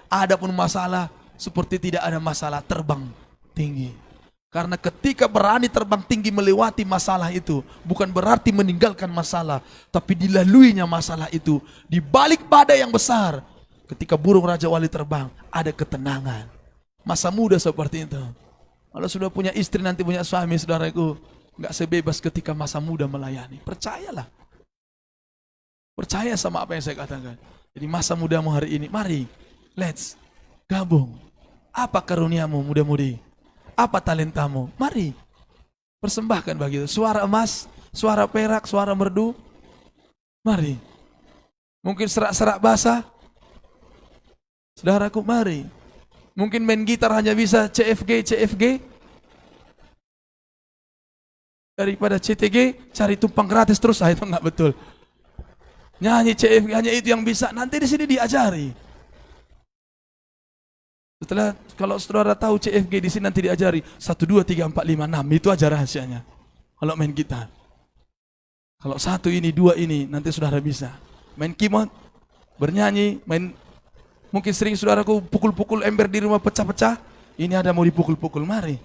Adapun masalah, seperti tidak ada masalah, terbang tinggi. Karena ketika berani terbang tinggi melewati masalah itu, bukan berarti meninggalkan masalah, tapi dilaluinya masalah itu. Di balik badai yang besar, ketika burung Raja Wali terbang, ada ketenangan. Masa muda seperti itu. Kalau sudah punya istri, nanti punya suami, saudaraku, gak sebebas ketika masa muda melayani. Percayalah. Percaya sama apa yang saya katakan. Jadi masa mudamu hari ini, mari, let's gabung. Apa karuniamu muda-mudi? Apa talentamu? Mari persembahkan begitu. Suara emas, suara perak, suara merdu. Mari. Mungkin serak-serak basah. Saudaraku, mari. Mungkin main gitar hanya bisa CFG. Daripada CTG, cari tumpang gratis terus. Itu enggak betul. Nyanyi CFG hanya itu yang bisa. Nanti di sini diajari. Setelah kalau saudara tahu CFG di sini nanti diajari 1 2 3 4 5 6, itu aja rahasianya. Kalau main gitar. Kalau 1 ini 2 ini nanti saudara bisa. Main keyboard, bernyanyi, main mungkin sering saudaraku pukul-pukul ember di rumah pecah-pecah. Ini ada mau dipukul-pukul, mari.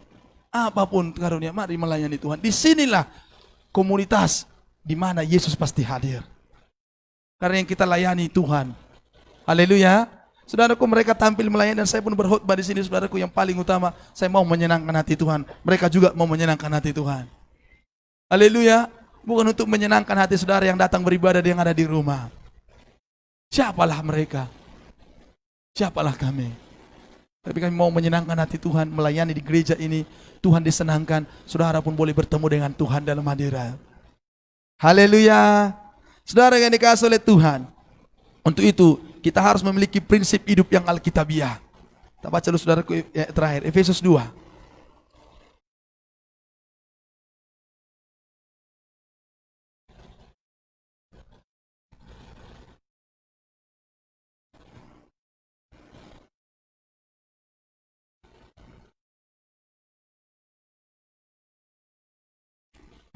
Apapun karunia, mari melayani Tuhan. Disinilah komunitas di mana Yesus pasti hadir. Karena yang kita layani Tuhan. Haleluya. Saudaraku, mereka tampil melayani dan saya pun berkhotbah di sini. Saudaraku, yang paling utama, saya mau menyenangkan hati Tuhan. Mereka juga mau menyenangkan hati Tuhan. Haleluya. Bukan untuk menyenangkan hati saudara yang datang beribadah yang ada di rumah. Siapalah mereka? Siapalah kami? Tapi kami mau menyenangkan hati Tuhan, melayani di gereja ini. Tuhan disenangkan, saudara pun boleh bertemu dengan Tuhan dalam hadirat. Haleluya. Saudara yang dikasihi oleh Tuhan. Untuk itu, kita harus memiliki prinsip hidup yang alkitabiah. Kita baca dulu saudaraku terakhir, Efesus 2.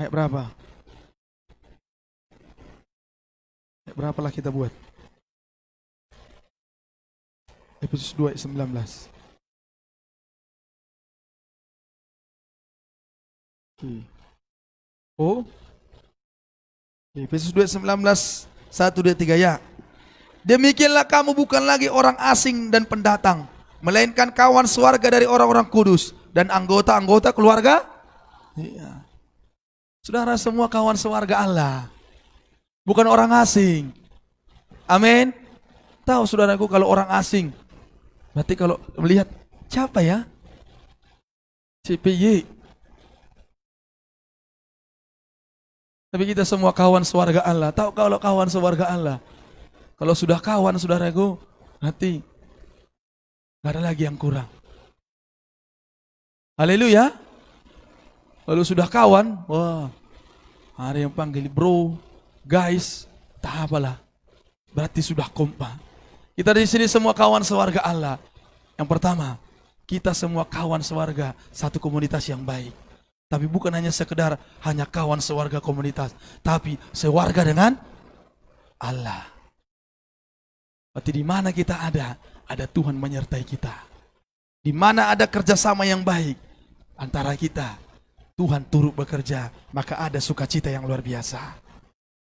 Ayat berapa? Ayat berapalah kita buat? Efesus 2 ayat 19. Oh. Efesus 2 ayat 19, 1 2 3 ya. Demikianlah kamu bukan lagi orang asing dan pendatang, melainkan kawan sewarga dari orang-orang kudus dan anggota-anggota keluarga. Iya. Saudara semua kawan sewarga Allah. Bukan orang asing. Amin. Tahu saudaraku kalau orang asing. Berarti kalau melihat siapa ya? CPY. Tapi kita semua kawan sewarga Allah. Tahu kalau kawan sewarga Allah. Kalau sudah kawan saudaraku, nanti gak ada lagi yang kurang. Haleluya. Lalu sudah kawan, wah, ada yang panggil bro, guys, tak apalah. Berarti sudah kompak. Kita di sini semua kawan sewarga Allah. Yang pertama, kita semua kawan sewarga, satu komunitas yang baik. Tapi bukan hanya sekedar hanya kawan sewarga komunitas, tapi sewarga dengan Allah. Berarti di mana kita ada Tuhan menyertai kita. Di mana ada kerjasama yang baik antara kita, Tuhan turut bekerja, maka ada sukacita yang luar biasa.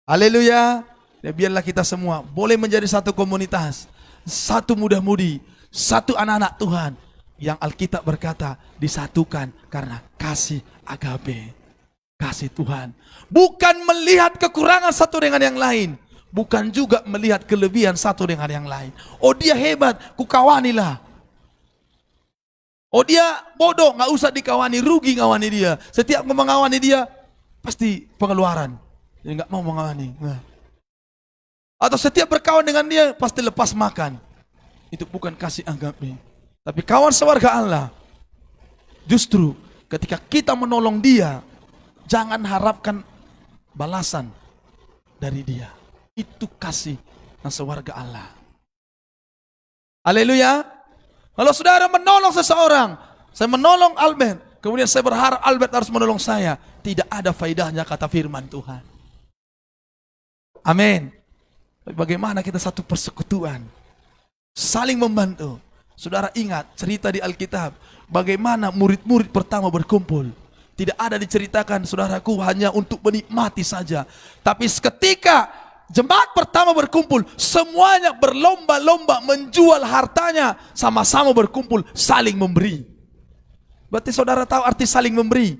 Haleluya. Ya, biarlah kita semua boleh menjadi satu komunitas, satu muda-mudi, satu anak-anak Tuhan yang Alkitab berkata disatukan karena kasih agape, kasih Tuhan. Bukan melihat kekurangan satu dengan yang lain, bukan juga melihat kelebihan satu dengan yang lain. Oh dia hebat, kukawanilah. Oh dia bodoh, nggak usah dikawani, rugi ngawani dia. Setiap mengawani dia pasti pengeluaran, jadi nggak mau mengawani. Nah. Atau setiap berkawan dengan dia pasti lepas makan. Itu bukan kasih agape. Tapi kawan sewarga Allah, justru ketika kita menolong dia, jangan harapkan balasan dari dia. Itu kasih sewarga Allah. Haleluya. Kalau saudara menolong seseorang, saya menolong Albert, kemudian saya berharap Albert harus menolong saya, tidak ada faedahnya kata firman Tuhan. Amin. Bagaimana kita satu persekutuan, saling membantu. Saudara ingat cerita di Alkitab, bagaimana murid-murid pertama berkumpul. Tidak ada diceritakan saudaraku hanya untuk menikmati saja. Tapi ketika jemaat pertama berkumpul, semuanya berlomba-lomba menjual hartanya, sama-sama berkumpul, saling memberi. Berarti saudara tahu arti saling memberi?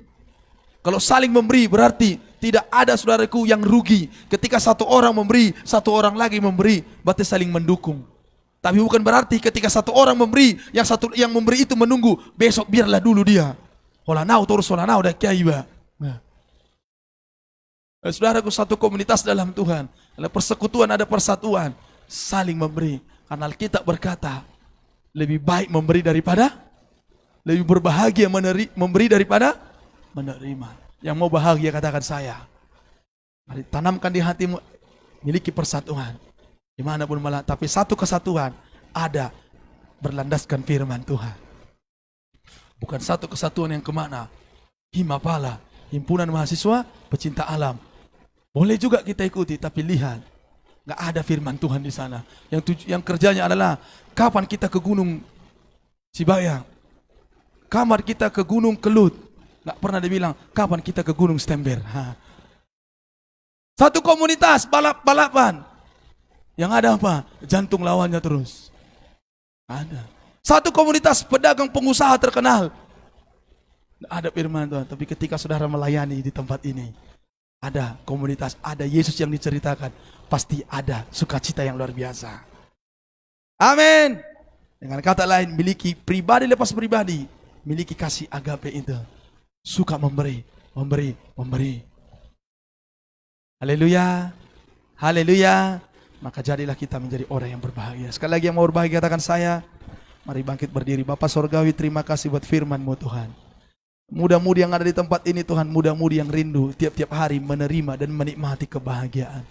Kalau saling memberi berarti tidak ada saudaraku yang rugi. Ketika satu orang memberi, satu orang lagi memberi, berarti saling mendukung. Tapi bukan berarti ketika satu orang memberi, yang memberi itu menunggu, besok biarlah dulu dia. Holanau terus holanau dah kiai ba. Nah. Saudaraku, satu komunitas dalam Tuhan. Ada persekutuan, ada persatuan. Saling memberi. Karena Alkitab berkata, lebih baik memberi daripada, lebih berbahagia memberi daripada menerima. Yang mau bahagia katakan saya. Mari tanamkan di hatimu, miliki persatuan. Dimanapun malah, tapi satu kesatuan ada berlandaskan firman Tuhan. Bukan satu kesatuan yang kemana? Himapala, himpunan mahasiswa pecinta alam. Boleh juga kita ikuti, tapi lihat, nggak ada firman Tuhan di sana. Yang kerjanya adalah kapan kita ke Gunung Sibaya, kapan kita ke Gunung Kelut. Nggak pernah dibilang kapan kita ke Gunung Stember. Satu komunitas balap-balapan. Yang ada apa? Jantung lawannya terus. Ada. Satu komunitas pedagang pengusaha terkenal. Nggak ada firman Tuhan. Tapi ketika saudara melayani di tempat ini, ada komunitas, ada Yesus yang diceritakan. Pasti ada sukacita yang luar biasa. Amin. Dengan kata lain, miliki pribadi lepas pribadi. Miliki kasih agape itu. Suka memberi, memberi, memberi. Haleluya. Haleluya. Maka jadilah kita menjadi orang yang berbahagia. Sekali lagi yang mau berbahagia katakan saya. Mari bangkit berdiri. Bapa Sorgawi, terima kasih buat firman-Mu Tuhan. Mudah-mudi yang ada di tempat ini Tuhan, mudah-mudi yang rindu tiap-tiap hari menerima dan menikmati kebahagiaan.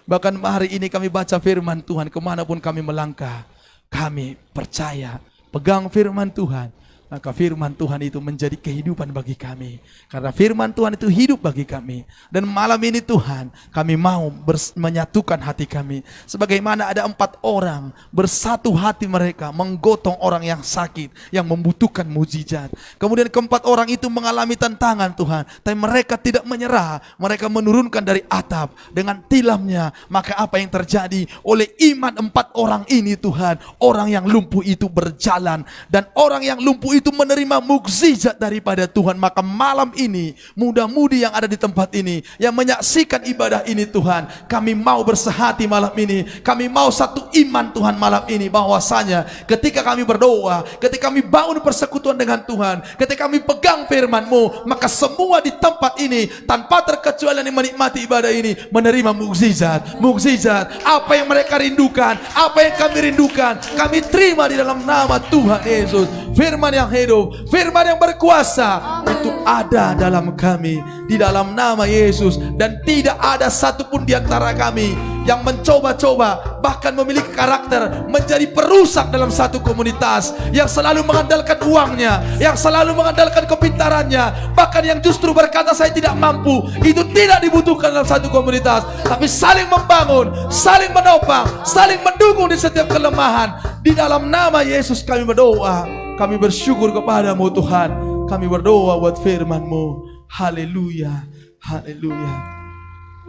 Bahkan hari ini kami baca firman Tuhan, kemanapun kami melangkah, kami percaya, pegang firman Tuhan. Maka firman Tuhan itu menjadi kehidupan bagi kami. Karena firman Tuhan itu hidup bagi kami. Dan malam ini Tuhan, kami mau menyatukan hati kami. Sebagaimana ada 4 orang bersatu hati mereka menggotong orang yang sakit, yang membutuhkan mujizat. Kemudian keempat orang itu mengalami tantangan Tuhan. Tapi mereka tidak menyerah. Mereka menurunkan dari atap dengan tilamnya. Maka apa yang terjadi? Oleh iman 4 orang ini Tuhan, orang yang lumpuh itu berjalan. Dan orang yang lumpuh itu menerima mukjizat daripada Tuhan. Maka malam ini mudah-mudi yang ada di tempat ini, yang menyaksikan ibadah ini Tuhan, kami mau bersehati malam ini. Kami mau satu iman Tuhan malam ini, bahwasanya ketika kami berdoa, ketika kami bangun persekutuan dengan Tuhan, ketika kami pegang firman-Mu, maka semua di tempat ini tanpa terkecuali yang menikmati ibadah ini menerima mukjizat. Mukjizat apa yang mereka rindukan, apa yang kami rindukan, kami terima di dalam nama Tuhan Yesus. Firman yang hidup, firman yang berkuasa itu ada dalam kami, di dalam nama Yesus. Dan tidak ada satupun di antara kami yang mencoba-coba, bahkan memiliki karakter menjadi perusak dalam satu komunitas, yang selalu mengandalkan uangnya, yang selalu mengandalkan kepintarannya, bahkan yang justru berkata saya tidak mampu. Itu tidak dibutuhkan dalam satu komunitas, tapi saling membangun, saling menopang, saling mendukung di setiap kelemahan. Di dalam nama Yesus kami berdoa. Kami bersyukur kepadamu Tuhan. Kami berdoa buat firman-Mu. Haleluya. Haleluya.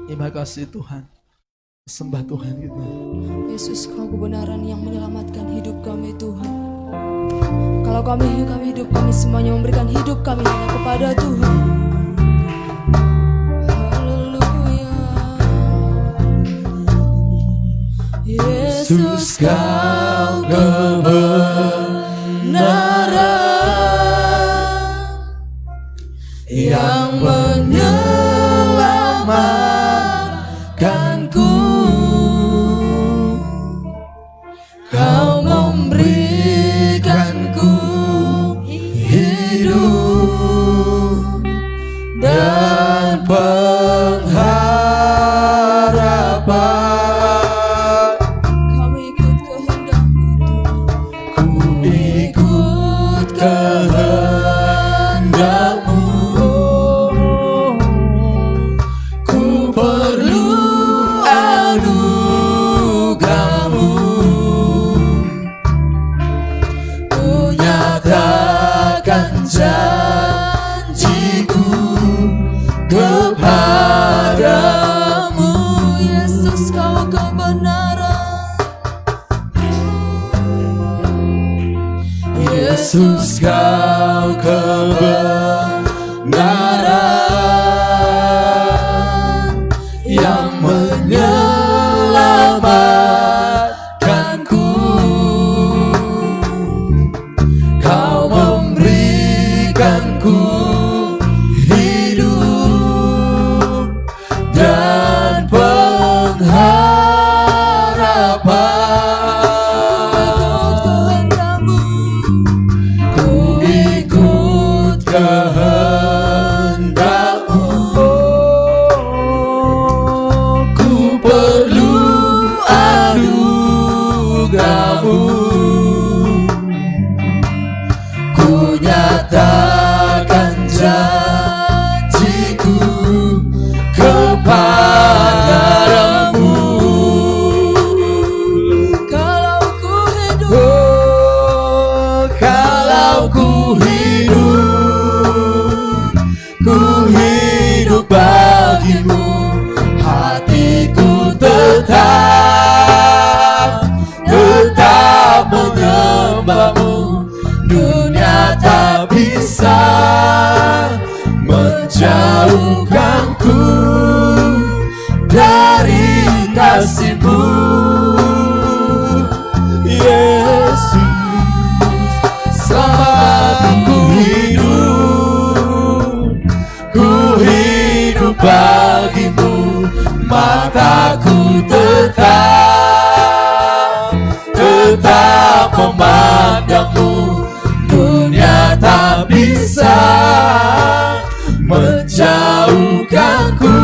Terima kasih Tuhan. Sembah Tuhan kita. Yesus, Kau kebenaran yang menyelamatkan hidup kami Tuhan. Kalau kami hidup, kami semuanya memberikan hidup kami hanya kepada Tuhan. Haleluya. Yesus, Kau kebenaran yang menyelamatkanku. Kau memberikanku hidup dan pengharapan. Kami ikut kehendak-Mu Tuhan. Ku ikut kehendak-Mu. Ku perlu anugerah-Mu. Ku nyatakan janji-Ku kepadamu. Yesus, Kau kebenaran. Yesus, Kau kebenaran yang menyelamatkanku. Kau memberikanku anugerahmu, ku nyatakan janjiku kepadamu. Kalau ku hidup, Oh, kalau ku hidup bagimu, hatiku tetap menyembahmu. Dunia tak bisa menjauhkanku dari kasih-Mu, Yesus. Selama ku hidup bagimu, mataku tetap memandangmu. Dunia tak bisa menjauhkanku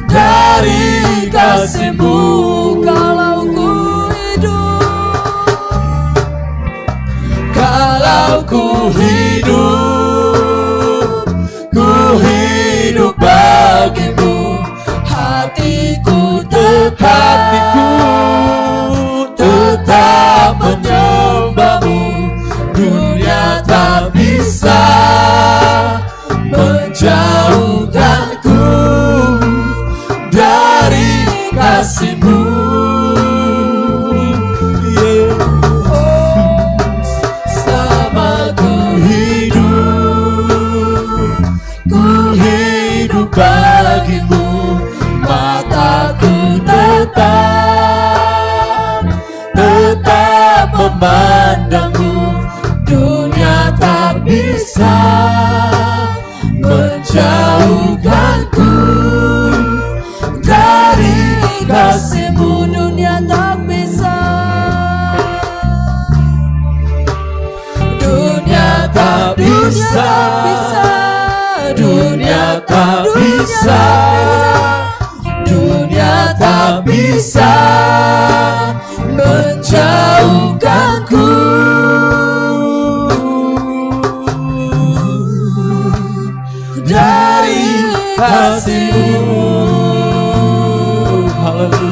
dari kasih-Mu. kalau ku hidup, Kalau ku hidup bagimu, hatiku tetap menyembahmu. Dunia tak bisa menjauhkanku dari kasih-Mu, Yesus. Selama ku hidup bagimu, mataku tetap memandangmu. Dunia tak bisa menjauhkanku dari kasih-Mu. dunia tak bisa, Dunia tak bisa, dunia tak bisa, dunia tak bisa menjauhkanku dari kasih-Mu. Haleluya.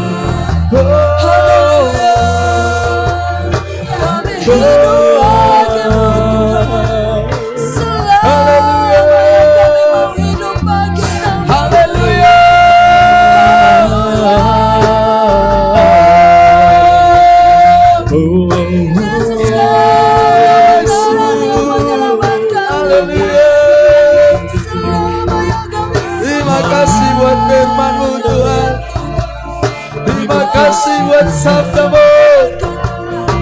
kami hidup bagimu Tuhan. Selamanya kami mau hidup bagi Kamu. Haleluya. Yesus Kristus yang menyelamatkan kami. Selamanya kami Terima kasih buat firman-Mu Tuhan. Terima kasih buat sabda-Mu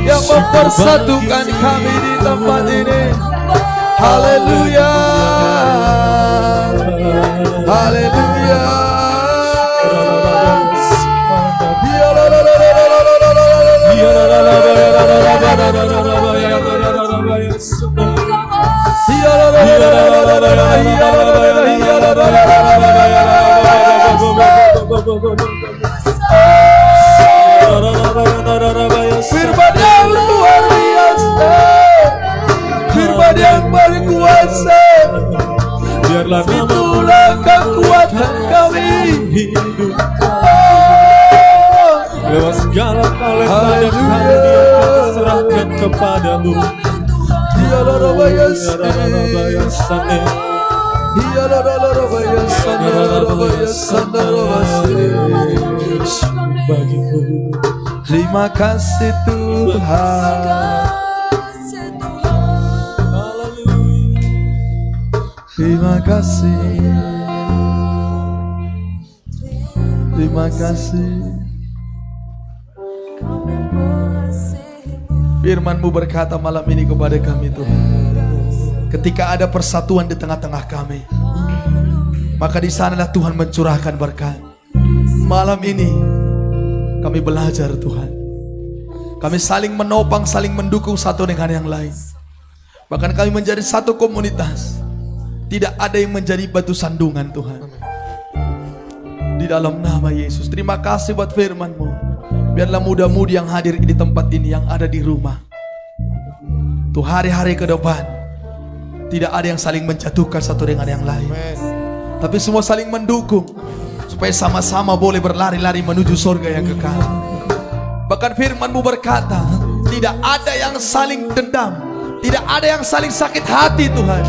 yang mempersatukan kami di tempat ini. Haleluya. Haleluya. Firman yang luar biasa, firman yang berkuasa, biarlah itulah kekuatan kami. Lewat segala talenta yang kami serahkan kepadamu. Bagiku. Terima kasih Tuhan. Terima kasih. Terima kasih. Firman-Mu berkata malam ini kepada kami Tuhan, ketika ada persatuan di tengah-tengah kami, maka di sanalah Tuhan mencurahkan berkat. Malam ini kami belajar Tuhan, kami saling menopang, saling mendukung satu dengan yang lain. Bahkan kami menjadi satu komunitas, tidak ada yang menjadi batu sandungan Tuhan. Di dalam nama Yesus, terima kasih buat firman-Mu. Biarlah muda-mudi yang hadir di tempat ini, yang ada di rumah, tuh hari-hari ke depan tidak ada yang saling menjatuhkan satu dengan yang lain, tapi semua saling mendukung supaya sama-sama boleh berlari-lari menuju surga yang kekal. Bahkan firman-Mu berkata, tidak ada yang saling dendam, tidak ada yang saling sakit hati Tuhan.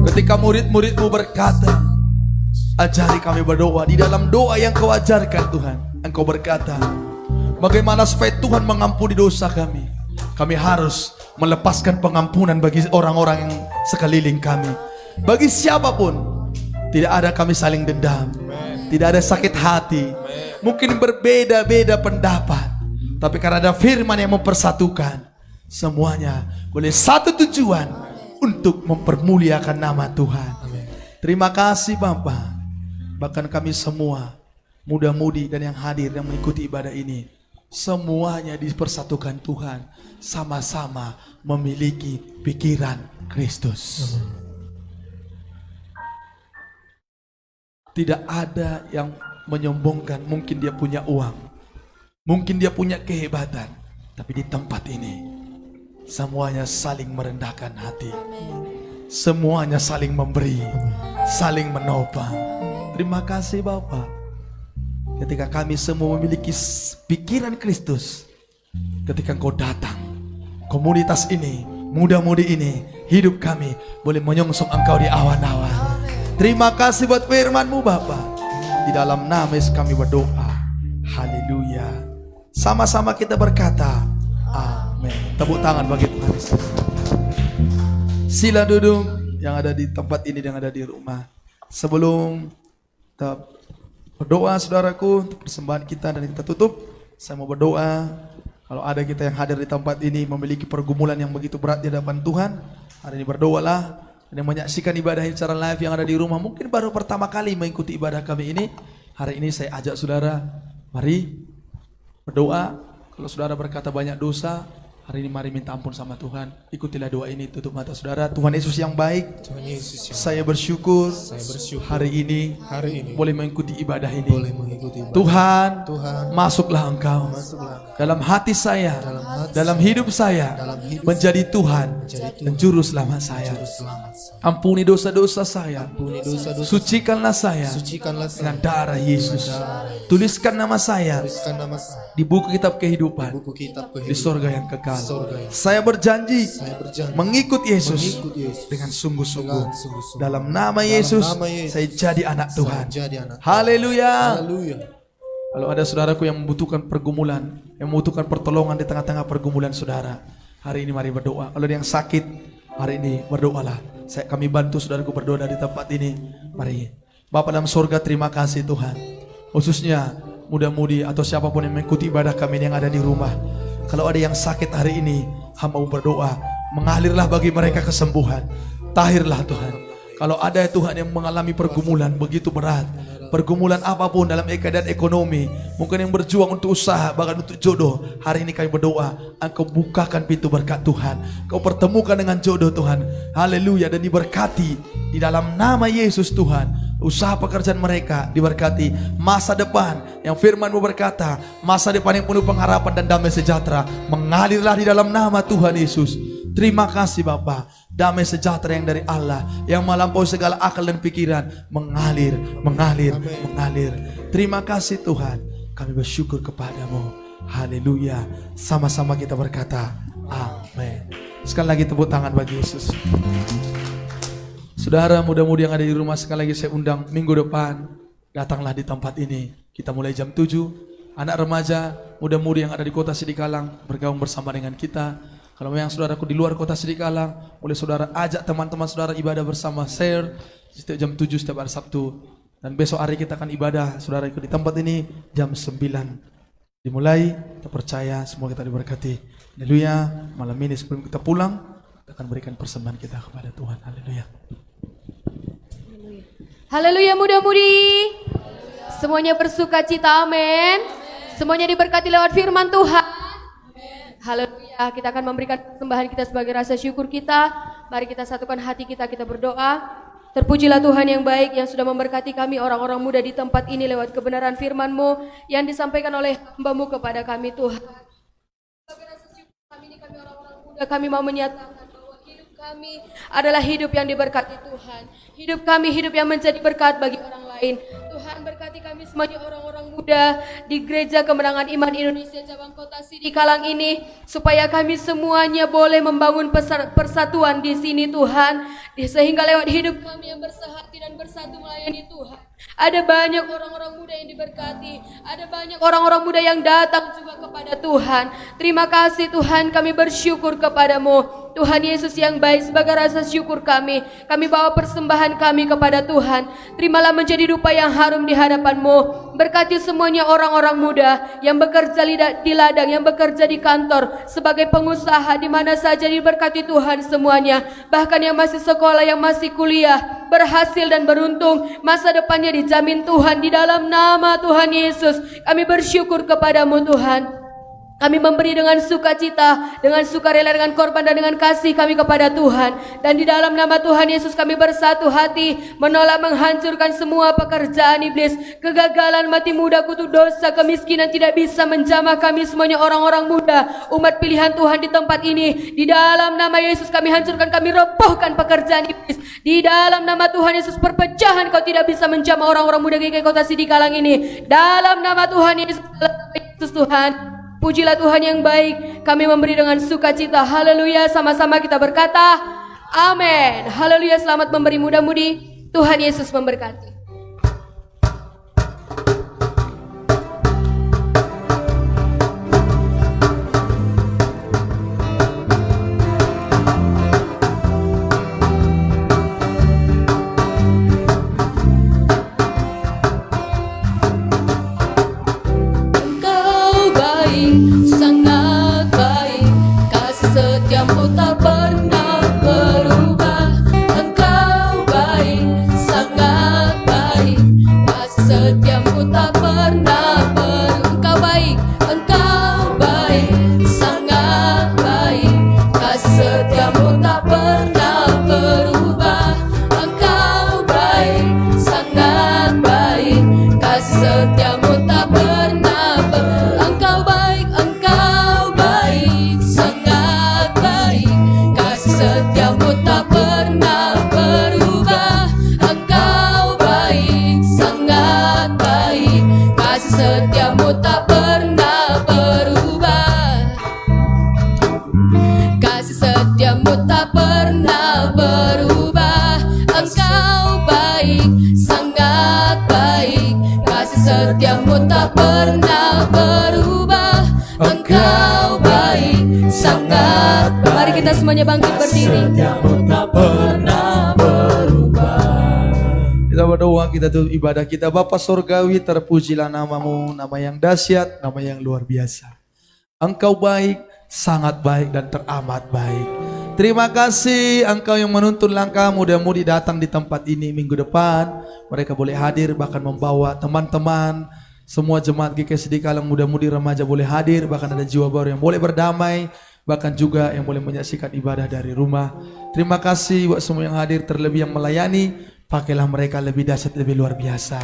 Ketika murid-murid-Mu berkata, ajari kami berdoa, di dalam doa yang Kau ajarkan Tuhan, Engkau berkata, bagaimana supaya Tuhan mengampuni dosa kami? Kami harus melepaskan pengampunan bagi orang-orang yang sekeliling kami. Bagi siapapun, tidak ada kami saling dendam, tidak ada sakit hati. Mungkin berbeda-beda pendapat, tapi karena ada firman yang mempersatukan, semuanya boleh satu tujuan untuk mempermuliakan nama Tuhan. Terima kasih Bapa. Bahkan kami semua, muda-mudi dan yang hadir yang mengikuti ibadah ini, semuanya dipersatukan Tuhan, sama-sama memiliki pikiran Kristus. Tidak ada yang menyombongkan. Mungkin dia punya uang, mungkin dia punya kehebatan, tapi di tempat ini semuanya saling merendahkan hati, semuanya saling memberi, saling menopang. Terima kasih Bapa. Ketika kami semua memiliki pikiran Kristus, ketika Engkau datang, komunitas ini, muda-mudi ini, hidup kami boleh menyongsong Engkau di awan-awan. Terima kasih buat firman-Mu Bapa. Di dalam nama Yesus kami berdoa. Haleluya. Sama-sama kita berkata, amin. Tepuk tangan bagi Tuhan Yesus. Sila duduk yang ada di tempat ini dan yang ada di rumah. Sebelum kita berdoa saudaraku, untuk persembahan kita dan kita tutup, saya mau berdoa. Kalau ada kita yang hadir di tempat ini memiliki pergumulan yang begitu berat di hadapan Tuhan, hari ini berdoalah. Dan yang menyaksikan ibadah ini secara live yang ada di rumah, mungkin baru pertama kali mengikuti ibadah kami ini, hari ini saya ajak saudara, mari berdoa. Kalau saudara berkata banyak dosa, hari ini mari minta ampun sama Tuhan. Ikutilah doa ini, tutup mata saudara. Tuhan Yesus yang baik, saya bersyukur hari ini boleh mengikuti ibadah ini. Tuhan, masuklah Engkau dalam hati saya, dalam hidup saya, menjadi Tuhan dan juru selamat saya. Ampuni dosa-dosa saya, sucikanlah saya dengan darah Yesus. Tuliskan nama saya di buku kitab kehidupan di surga yang kekal. Saya berjanji mengikut Yesus dengan sungguh-sungguh. Dalam nama Yesus saya jadi anak Tuhan. Haleluya. Kalau ada saudaraku yang membutuhkan pergumulan, yang membutuhkan pertolongan di tengah-tengah pergumulan saudara, hari ini mari berdoa. Kalau ada yang sakit, hari ini berdoalah. Kami bantu saudaraku berdoa dari tempat ini. Mari. Bapa dalam surga, terima kasih Tuhan. Khususnya muda-mudi atau siapapun yang mengikuti ibadah kami yang ada di rumah. Kalau ada yang sakit hari ini, hamba berdoa, mengalirlah bagi mereka kesembuhan. Tahirlah Tuhan. Kalau ada Tuhan yang mengalami pergumulan begitu berat, pergumulan apapun dalam keadaan ekonomi, mungkin yang berjuang untuk usaha, bahkan untuk jodoh, hari ini kami berdoa, Engkau bukakan pintu berkat Tuhan, Kau pertemukan dengan jodoh Tuhan, haleluya, dan diberkati di dalam nama Yesus Tuhan. Usaha pekerjaan mereka diberkati, masa depan yang firman-Mu berkata, masa depan yang penuh pengharapan dan damai sejahtera mengalirlah di dalam nama Tuhan Yesus. Terima kasih Bapa, damai sejahtera yang dari Allah yang melampaui segala akal dan pikiran mengalir. Terima kasih Tuhan, kami bersyukur kepadamu. Haleluya. Sama-sama kita berkata amin. Sekali lagi tepuk tangan bagi Yesus. Saudara muda-mudi yang ada di rumah, sekali lagi saya undang minggu depan, datanglah di tempat ini. Kita mulai jam 7. Anak remaja, muda-mudi yang ada di kota Sidikalang bergabung bersama dengan kita. Kalau memang saudaraku di luar kota Sidikalang, boleh saudara ajak teman-teman saudara ibadah bersama, share setiap jam 7 setiap hari Sabtu. Dan besok hari kita akan ibadah saudara ikut di tempat ini jam 9. Dimulai, kita percaya semua kita diberkati. Haleluya. Malam ini sebelum kita pulang, kita akan berikan persembahan kita kepada Tuhan. Haleluya. Haleluya muda-mudi. Semuanya bersuka cita, amin. Semuanya diberkati lewat firman Tuhan. Haleluya. Kita akan memberikan persembahan kita sebagai rasa syukur kita. Mari kita satukan hati kita, kita berdoa. Terpujilah Tuhan yang baik yang sudah memberkati kami orang-orang muda di tempat ini lewat kebenaran firman-Mu yang disampaikan oleh hamba-Mu kepada kami Tuhan. Sebagai rasa syukur kami ini kami orang-orang muda, kami mau menyatakan bahwa hidup kami adalah hidup yang diberkati Tuhan. Hidup kami hidup yang menjadi berkat bagi orang lain. Tuhan berkati kami semuanya orang-orang muda di Gereja Kemenangan Iman Indonesia Cabang Kota Sidikalang ini, supaya kami semuanya boleh membangun persatuan di sini Tuhan, sehingga lewat hidup kami yang bersehati dan bersatu melayani Tuhan, ada banyak orang-orang muda yang diberkati, ada banyak orang-orang muda yang datang juga kepada Tuhan. Terima kasih Tuhan, kami bersyukur kepadamu Tuhan Yesus yang baik. Sebagai rasa syukur kami bawa persembahan kami kepada Tuhan. Terimalah menjadi dupa yang harum di hadapan-Mu. Berkati semuanya orang-orang muda yang bekerja di ladang, yang bekerja di kantor, sebagai pengusaha, di mana saja diberkati Tuhan semuanya. Bahkan yang masih sekolah, yang masih kuliah, berhasil dan beruntung, masa depannya dijamin Tuhan. Di dalam nama Tuhan Yesus kami bersyukur kepadamu Tuhan. Kami memberi dengan sukacita, dengan sukarela, dengan korban dan dengan kasih kami kepada Tuhan. Dan di dalam nama Tuhan Yesus kami bersatu hati menolak menghancurkan semua pekerjaan iblis. Kegagalan, mati muda, kutuk dosa, kemiskinan tidak bisa menjamah kami semuanya orang-orang muda, umat pilihan Tuhan di tempat ini. Di dalam nama Yesus kami hancurkan, kami robohkan pekerjaan iblis. Di dalam nama Tuhan Yesus perpecahan kau tidak bisa menjamah orang-orang muda GKI Kota Sidikalang ini. Dalam nama Tuhan Yesus, Tuhan. Pujilah Tuhan yang baik, kami memberi dengan sukacita. Haleluya, sama-sama kita berkata amin. Haleluya, selamat memberi muda-mudi. Tuhan Yesus memberkati. Sangat baik, kasih setiamu tak pernah berubah. Engkau baik, sangat baik, kasih setiamu tak pernah berubah. Engkau baik, sangat baik, kasih setiamu tak pernah berubah. Engkau baik, sangat baik, kasih setiamu tak pernah berubah. Engkau baik, sangat baik, kasih setiamu tak pernah berubah. Engkau baik, sangat baik, kasih setiamu tak pernah berubah. Kasih setiamu tak pernah berubah. Engkau baik, sangat baik, kasih setiamu tak pernah berubah. Engkau baik, sangat baik. Mari kita semuanya bangkit berdiri. Kita berdoa, kita tutup ibadah kita. Bapa Surgawi, terpujilah namamu, nama yang dahsyat, nama yang luar biasa. Engkau baik, sangat baik dan teramat baik. Terima kasih Engkau yang menuntun langkah muda-mudi datang di tempat ini minggu depan. Mereka boleh hadir, bahkan membawa teman-teman. Semua jemaat GKI Sidikalang muda-mudi remaja boleh hadir, bahkan ada jiwa baru yang boleh berdamai, bahkan juga yang boleh menyaksikan ibadah dari rumah. Terima kasih buat semua yang hadir, terlebih yang melayani. Pakailah mereka lebih dahsyat, lebih luar biasa.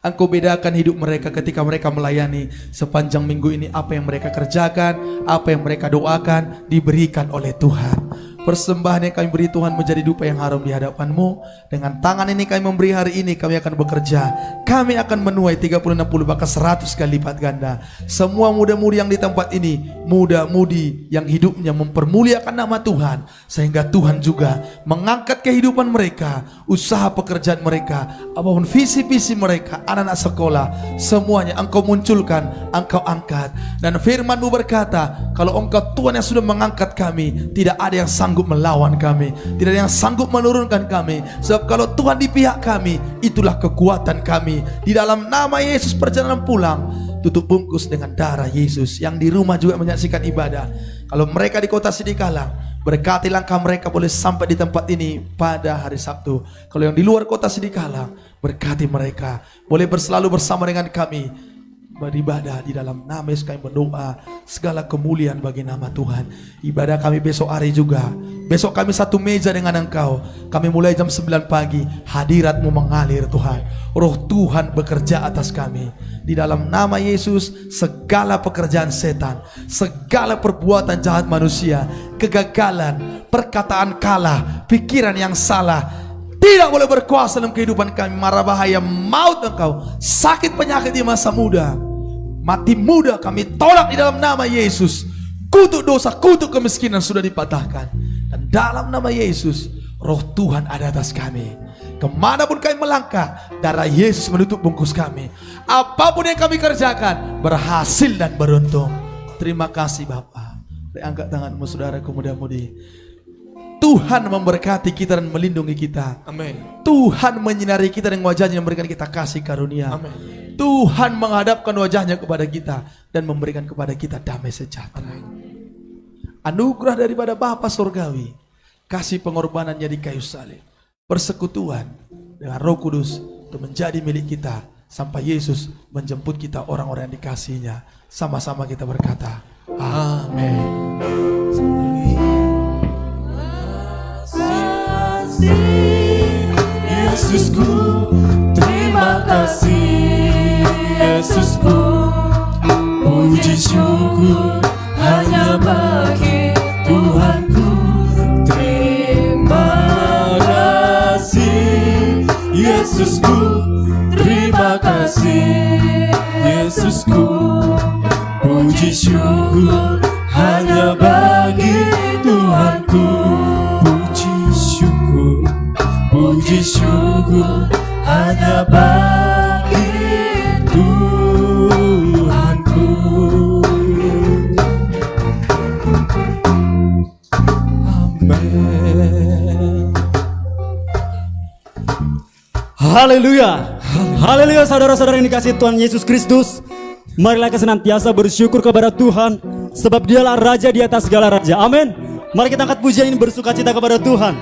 Engkau bedakan hidup mereka ketika mereka melayani. Sepanjang minggu ini apa yang mereka kerjakan, apa yang mereka doakan, diberikan oleh Tuhan. Persembahan yang kami beri Tuhan menjadi dupa yang harum di hadapan-Mu. Dengan tangan ini kami memberi hari ini, kami akan bekerja. Kami akan menuai 30, 60, bahkan 100 kali lipat ganda. Semua muda-mudi yang di tempat ini, muda-mudi yang hidupnya mempermuliakan nama Tuhan, sehingga Tuhan juga mengangkat kehidupan mereka, usaha pekerjaan mereka, apapun visi-visi mereka, anak-anak sekolah, semuanya Engkau munculkan, Engkau angkat. Dan firman-Mu berkata, kalau Engkau Tuhan yang sudah mengangkat kami, tidak ada yang sanggup melawan kami, tidak ada yang sanggup menurunkan kami. Sebab kalau Tuhan di pihak kami, itulah kekuatan kami. Di dalam nama Yesus perjalanan pulang, tutup bungkus dengan darah Yesus. Yang di rumah juga menyaksikan ibadah, kalau mereka di Kota Sidikalang, berkati langkah mereka boleh sampai di tempat ini pada hari Sabtu. Kalau yang di luar Kota Sidikalang, berkati mereka boleh selalu bersama dengan kami beribadah di dalam nama Yesus. Kami berdoa segala kemuliaan bagi nama Tuhan. Ibadah kami besok hari juga. Besok kami satu meja dengan Engkau. Kami mulai jam 9 pagi. Hadirat-Mu mengalir Tuhan. Roh Tuhan bekerja atas kami. Di dalam nama Yesus, segala pekerjaan setan, segala perbuatan jahat manusia, kegagalan, perkataan kalah, pikiran yang salah, tidak boleh berkuasa dalam kehidupan kami. Mara bahaya, maut Engkau, sakit penyakit di masa muda, mati muda kami tolak di dalam nama Yesus. Kutuk dosa, kutuk kemiskinan sudah dipatahkan. Dan dalam nama Yesus, Roh Tuhan ada atas kami. Kemanapun kami melangkah, darah Yesus menutup bungkus kami. Apapun yang kami kerjakan, berhasil dan beruntung. Terima kasih Bapa. Angkat tanganmu saudaraku muda-mudi. Tuhan memberkati kita dan melindungi kita. Amin. Tuhan menyinari kita dengan wajahnya dan memberikan kita kasih karunia. Amin. Tuhan menghadapkan wajahnya kepada kita dan memberikan kepada kita damai sejahtera. Anugerah daripada Bapa Surgawi, kasih pengorbanannya di kayu salib, persekutuan dengan Roh Kudus untuk menjadi milik kita sampai Yesus menjemput kita orang-orang yang dikasihinya. Sama-sama kita berkata, amin. Yesusku, terima kasih Yesusku, puji syukur hanya bagi Tuhanku. Terima kasih Yesusku, terima kasih Yesusku, puji syukur hanya bagi Tuhanku. Puji syukur hanya bagi Tuhanku. Amin. Haleluya. Haleluya saudara-saudara yang dikasihi Tuhan Yesus Kristus. Marilah kita senantiasa bersyukur kepada Tuhan, sebab Dialah Raja di atas segala raja. Amin. Mari kita angkat pujian ini bersukacita kepada Tuhan.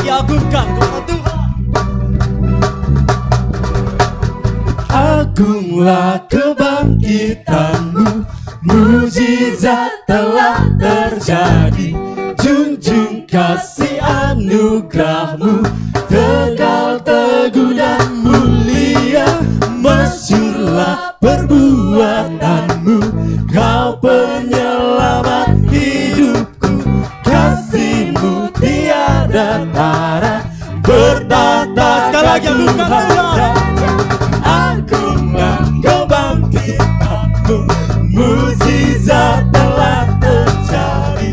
diagungkan kepada Tuhan. Agunglah kebangkitanmu, mujizat telah terjadi. Junjung kasih anugerahmu, kekal teguh dan mulia. Masyurlah perbuatanmu, kau penyelamat hidupku. Kasihmu tiada tara, bertata sekali lagi agungkan Tuhan. Agunglah kebangkitanmu, mujizat telah terjadi.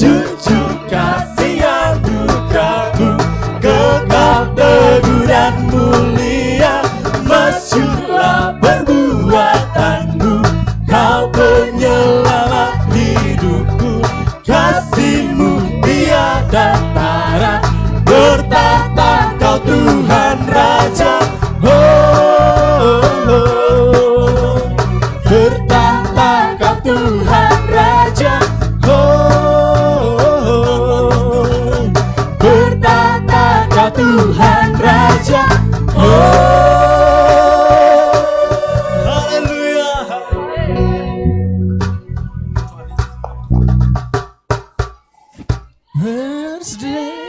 Junjung kasih anugerahmu, kekal teguh dan mulia. Masyurlah perbuatanmu, kau penyelamat hidupku. Kasihmu tiada tara, bertata kau Tuhan Raja. Bertata kau Tuhan Raja. Bertata kau Tuhan Raja. Haleluya. Bersedia